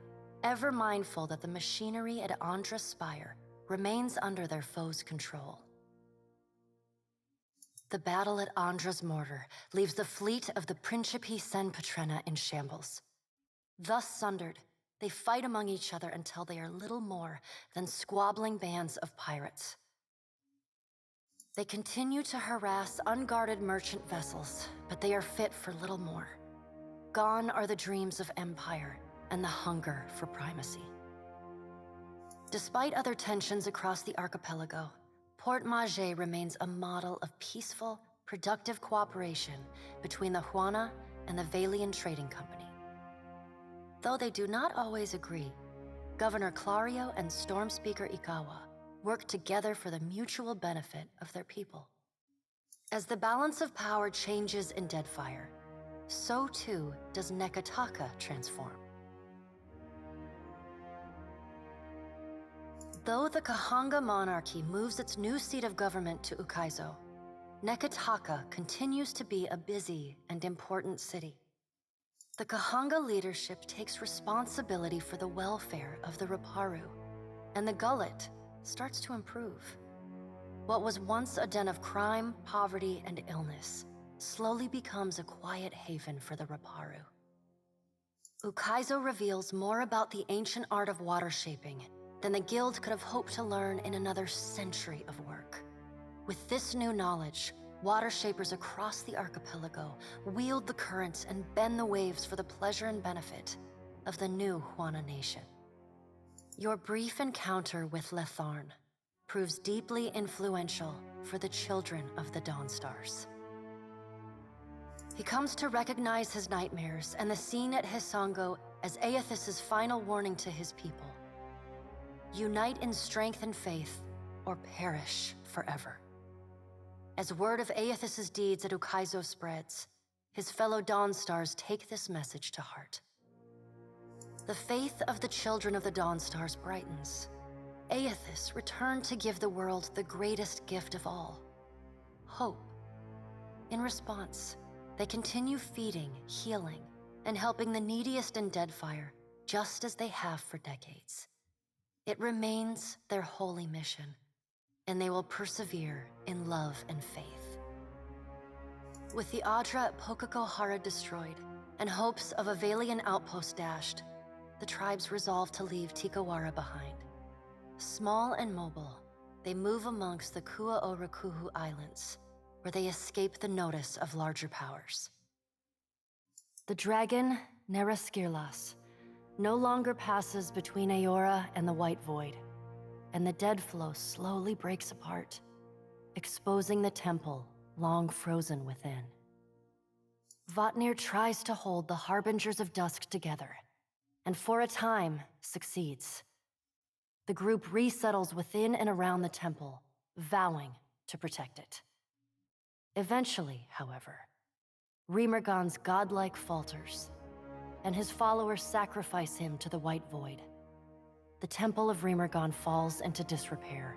ever mindful that the machinery at Andra's Spire remains under their foes' control. The battle at Andra's mortar leaves the fleet of the Principe Sen Patrena in shambles. Thus sundered, they fight among each other until they are little more than squabbling bands of pirates. They continue to harass unguarded merchant vessels, but they are fit for little more. Gone are the dreams of empire and the hunger for primacy. Despite other tensions across the archipelago, Port Maje remains a model of peaceful, productive cooperation between the Huana and the Valian Trading Company. Though they do not always agree, Governor Clario and Storm Speaker Ikawa work together for the mutual benefit of their people. As the balance of power changes in Deadfire, so too does Nekataka transform. Though the Kahanga monarchy moves its new seat of government to Ukaizo, Nekataka continues to be a busy and important city. The Kahanga leadership takes responsibility for the welfare of the Raparu, and the Gullet starts to improve. What was once a den of crime, poverty, and illness slowly becomes a quiet haven for the Raparu. Ukaizo reveals more about the ancient art of water shaping than the Guild could have hoped to learn in another century of work. With this new knowledge, water shapers across the archipelago wield the currents and bend the waves for the pleasure and benefit of the new Huana nation. Your brief encounter with Letharn proves deeply influential for the children of the Dawnstars. He comes to recognize his nightmares and the scene at Hisongo as Aethys' final warning to his people. Unite in strength and faith, or perish forever. As word of Aethys' deeds at Ukaizo spreads, his fellow Dawnstars take this message to heart. The faith of the children of the Dawnstars brightens. Aethys returned to give the world the greatest gift of all, hope. In response, they continue feeding, healing, and helping the neediest in Deadfire, just as they have for decades. It remains their holy mission, and they will persevere in love and faith. With the Adra at Pokakohara destroyed, and hopes of a Valian outpost dashed, the tribes resolve to leave Tikawara behind. Small and mobile, they move amongst the Kuaorakuhu Islands, where they escape the notice of larger powers. The dragon, Neraskirlas, no longer passes between Aora and the White Void, and the dead flow slowly breaks apart, exposing the temple long frozen within. Vatnir tries to hold the Harbingers of Dusk together, and for a time succeeds. The group resettles within and around the temple, vowing to protect it. Eventually, however, Remergon's godlike falters, and his followers sacrifice him to the White Void. The Temple of Remergon falls into disrepair,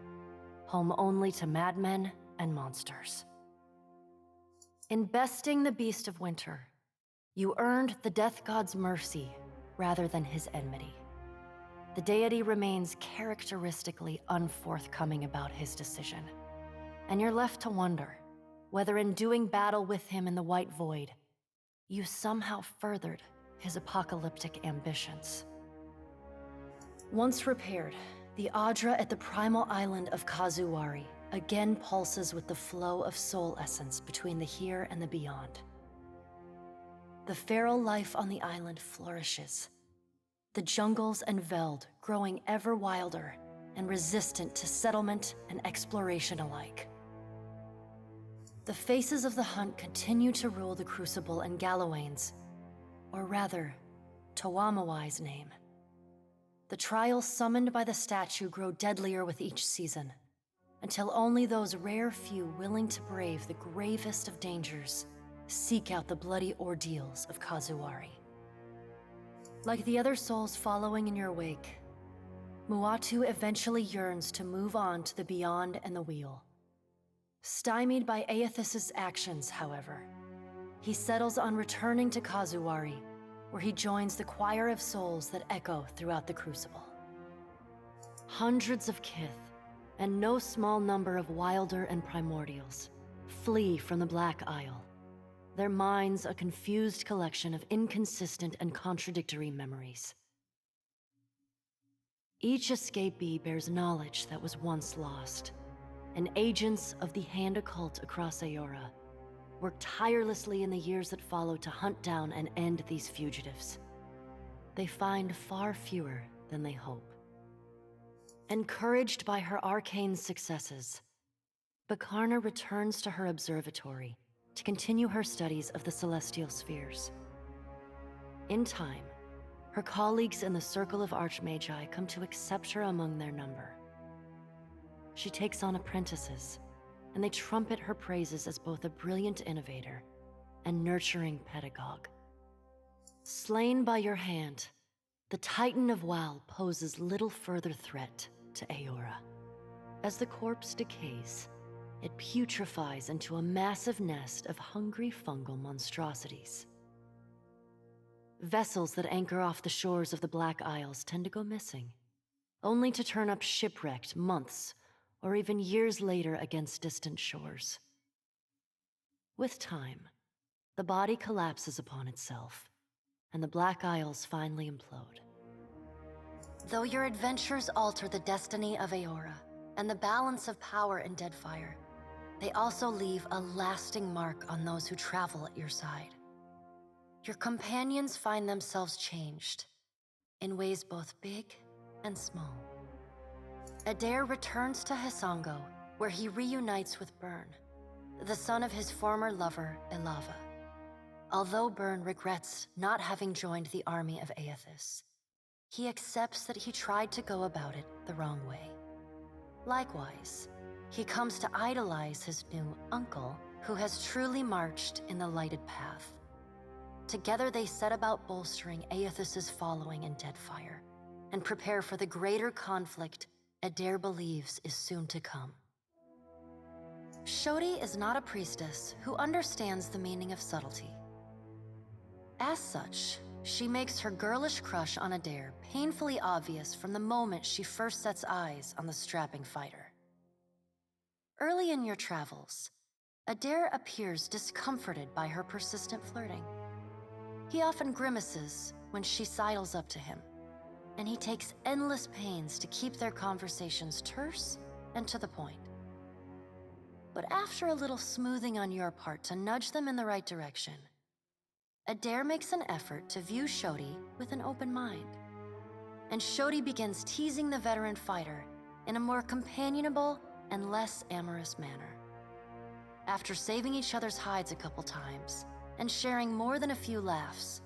home only to madmen and monsters. In besting the Beast of Winter, you earned the Death God's mercy rather than his enmity. The deity remains characteristically unforthcoming about his decision, and you're left to wonder whether in doing battle with him in the White Void, you somehow furthered his apocalyptic ambitions. Once repaired, the Adra at the primal island of Kazuwari again pulses with the flow of soul essence between the here and the beyond. The feral life on the island flourishes, the jungles and veld growing ever wilder and resistant to settlement and exploration alike. The faces of the hunt continue to rule the Crucible and Gallowayne's, or rather, Tawamawai's name. The trials summoned by the statue grow deadlier with each season, until only those rare few willing to brave the gravest of dangers seek out the bloody ordeals of Kazuwari. Like the other souls following in your wake, Muatu eventually yearns to move on to the beyond and the wheel. Stymied by Aethys' actions, however, he settles on returning to Kazuwari, where he joins the choir of souls that echo throughout the Crucible. Hundreds of Kith, and no small number of Wilder and Primordials, flee from the Black Isle, their minds a confused collection of inconsistent and contradictory memories. Each escapee bears knowledge that was once lost, and agents of the Hand Occult across Aora work tirelessly in the years that follow to hunt down and end these fugitives. They find far fewer than they hope. Encouraged by her arcane successes, Bakarna returns to her observatory to continue her studies of the celestial spheres. In time, her colleagues in the Circle of Archmagi come to accept her among their number. She takes on apprentices, and they trumpet her praises as both a brilliant innovator and nurturing pedagogue. Slain by your hand, the Titan of Wal poses little further threat to Aora. As the corpse decays, it putrefies into a massive nest of hungry fungal monstrosities. Vessels that anchor off the shores of the Black Isles tend to go missing, only to turn up shipwrecked months or even years later against distant shores. With time, the body collapses upon itself, and the Black Isles finally implode. Though your adventures alter the destiny of Aora and the balance of power in Deadfire, they also leave a lasting mark on those who travel at your side. Your companions find themselves changed, in ways both big and small. Adair returns to Hisango, where he reunites with Byrne, the son of his former lover, Elava. Although Byrne regrets not having joined the army of Aethys, he accepts that he tried to go about it the wrong way. Likewise, he comes to idolize his new uncle, who has truly marched in the lighted path. Together they set about bolstering Aethys' following in Deadfire, and prepare for the greater conflict Adair believes is soon to come. Shodi is not a priestess who understands the meaning of subtlety. As such, she makes her girlish crush on Adair painfully obvious from the moment she first sets eyes on the strapping fighter. Early in your travels, Adair appears discomforted by her persistent flirting. He often grimaces when she sidles up to him, and he takes endless pains to keep their conversations terse and to the point. But after a little smoothing on your part to nudge them in the right direction, Adair makes an effort to view Shodi with an open mind. And Shodi begins teasing the veteran fighter in a more companionable and less amorous manner. After saving each other's hides a couple times and sharing more than a few laughs,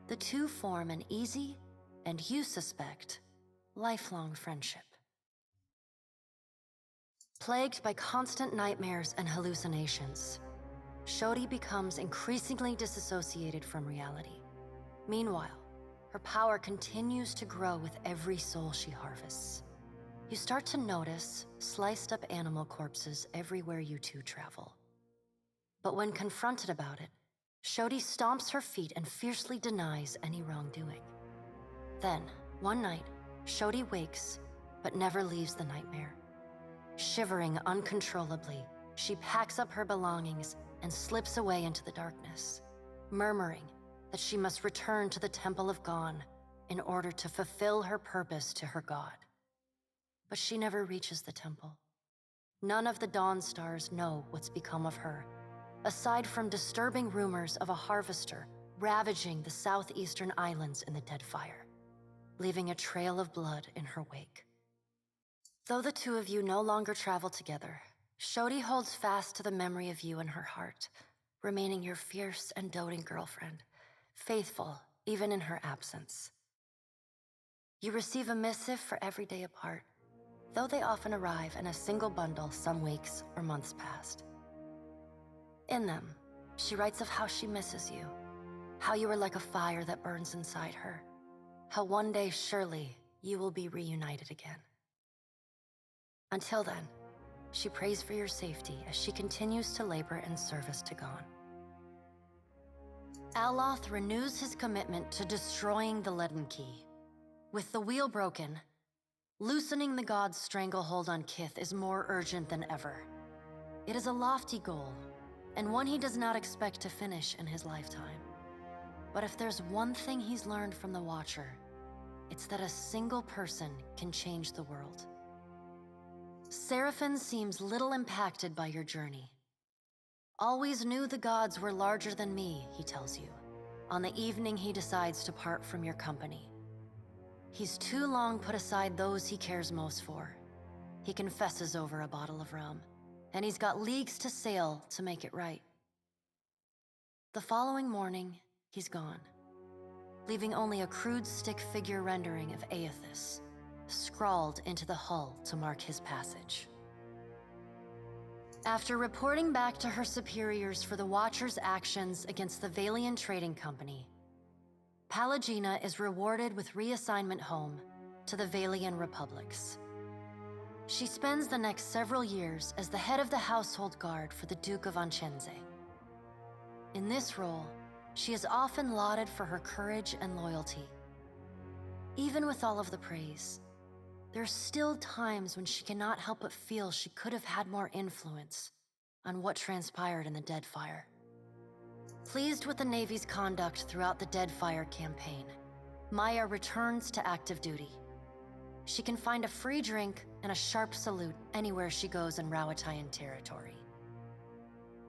the two form an easy, and you suspect, lifelong friendship. Plagued by constant nightmares and hallucinations, Shodi becomes increasingly disassociated from reality. Meanwhile, her power continues to grow with every soul she harvests. You start to notice sliced up animal corpses everywhere you two travel. But when confronted about it, Shodi stomps her feet and fiercely denies any wrongdoing. Then, one night, Shodi wakes, but never leaves the nightmare. Shivering uncontrollably, she packs up her belongings and slips away into the darkness, murmuring that she must return to the Temple of Gon in order to fulfill her purpose to her god. But she never reaches the temple. None of the Dawn Stars know what's become of her, aside from disturbing rumors of a harvester ravaging the southeastern islands in the Deadfire, leaving a trail of blood in her wake. Though the two of you no longer travel together, Shodi holds fast to the memory of you in her heart, remaining your fierce and doting girlfriend, faithful even in her absence. You receive a missive for every day apart, though they often arrive in a single bundle some weeks or months past. In them, she writes of how she misses you, how you are like a fire that burns inside her, how one day surely you will be reunited again. Until then, she prays for your safety as she continues to labor in service to Gon. Aloth renews his commitment to destroying the Leaden Key. With the wheel broken, loosening the god's stranglehold on Kith is more urgent than ever. It is a lofty goal, and one he does not expect to finish in his lifetime. But if there's one thing he's learned from the Watcher, it's that a single person can change the world. Seraphin seems little impacted by your journey. Always knew the gods were larger than me, he tells you, on the evening he decides to part from your company. He's too long put aside those he cares most for. He confesses over a bottle of rum, and he's got leagues to sail to make it right. The following morning, he's gone, leaving only a crude stick figure rendering of Aethys, scrawled into the hull to mark his passage. After reporting back to her superiors for the Watcher's actions against the Valian Trading Company, Pallegina is rewarded with reassignment home to the Valian Republics. She spends the next several years as the head of the household guard for the Duke of Anchenze. In this role, she is often lauded for her courage and loyalty. Even with all of the praise, there are still times when she cannot help but feel she could have had more influence on what transpired in the Deadfire. Pleased with the Navy's conduct throughout the Deadfire campaign, Maya returns to active duty. She can find a free drink and a sharp salute anywhere she goes in Rawatayan territory.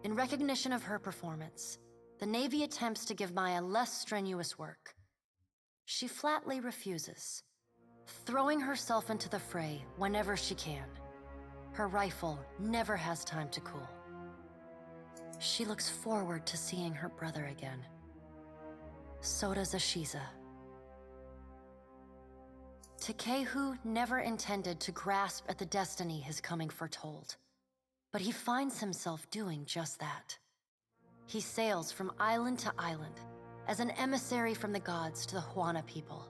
In recognition of her performance, the Navy attempts to give Maya less strenuous work. She flatly refuses, throwing herself into the fray whenever she can. Her rifle never has time to cool. She looks forward to seeing her brother again. So does Ashiza. Takehu never intended to grasp at the destiny his coming foretold, but he finds himself doing just that. He sails from island to island as an emissary from the gods to the Huana people.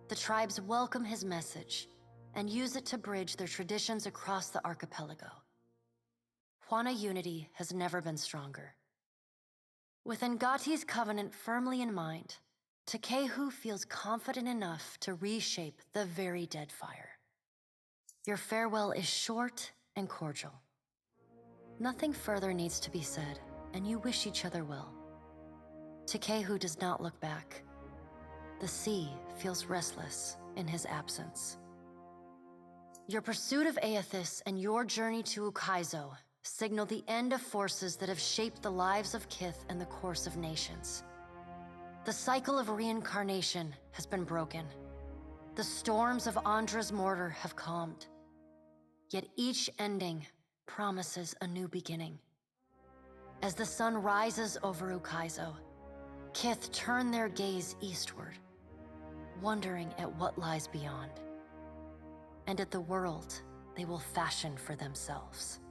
The tribes welcome his message and use it to bridge their traditions across the archipelago. Tijuana unity has never been stronger. With Ngati's covenant firmly in mind, Takehu feels confident enough to reshape the very Deadfire. Your farewell is short and cordial. Nothing further needs to be said, and you wish each other well. Takehu does not look back. The sea feels restless in his absence. Your pursuit of Aethys and your journey to Ukaizo signal the end of forces that have shaped the lives of Kith and the course of nations. The cycle of reincarnation has been broken. The storms of Andra's mortar have calmed. Yet each ending promises a new beginning. As the sun rises over Ukaizo, Kith turn their gaze eastward, wondering at what lies beyond, and at the world they will fashion for themselves.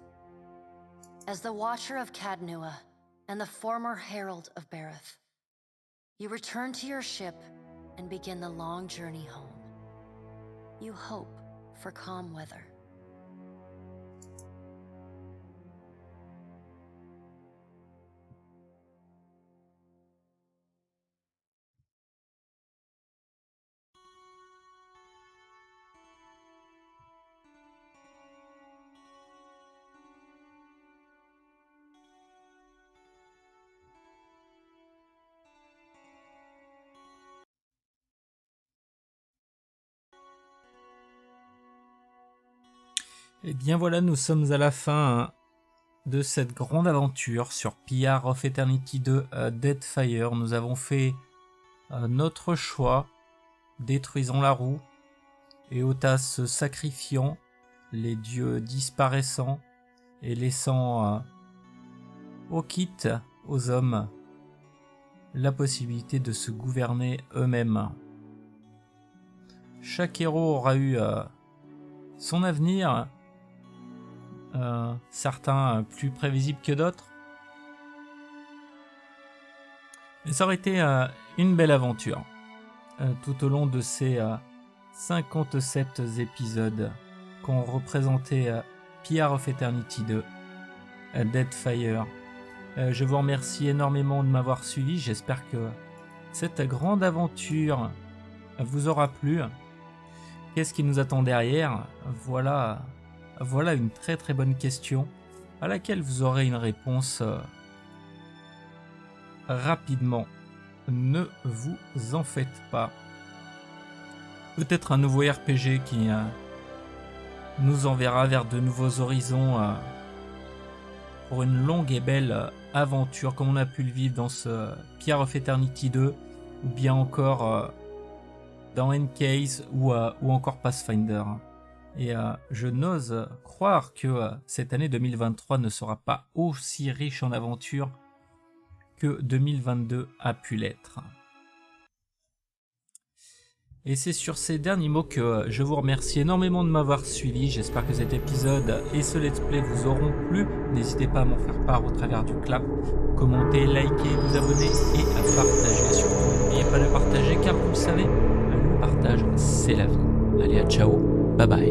As the Watcher of Cadnua and the former Herald of Bareth, you return to your ship and begin the long journey home. You hope for calm weather. Et bien voilà, nous sommes à la fin de cette grande aventure sur Pillars of Eternity 2 Deadfire. Nous avons fait notre choix, détruisant la roue, Eotas se sacrifiant, les dieux disparaissant et laissant au kit aux hommes la possibilité de se gouverner eux-mêmes. Chaque héros aura eu son avenir, certains plus prévisibles que d'autres. Et ça aurait été une belle aventure tout au long de ces 57 épisodes qu'ont représenté Pillars of Eternity 2 Deadfire. Je vous remercie énormément de m'avoir suivi. J'espère que cette grande aventure vous aura plu. Qu'est-ce qui nous attend derrière ? Voilà une très très bonne question à laquelle vous aurez une réponse rapidement. Ne vous en faites pas. Peut-être un nouveau RPG qui nous enverra vers de nouveaux horizons pour une longue et belle aventure comme on a pu le vivre dans ce Pillars of Eternity 2 ou bien encore dans Encase ou encore Pathfinder. Et je n'ose croire que cette année 2023 ne sera pas aussi riche en aventures que 2022 a pu l'être. Et c'est sur ces derniers mots que je vous remercie énormément de m'avoir suivi. J'espère que cet épisode et ce let's play vous auront plu. N'hésitez pas à m'en faire part au travers du clap. Commentez, likez, vous abonner et à partager. Surtout, n'oubliez pas de partager car vous le savez, le partage c'est la vie. Allez, à ciao, bye bye.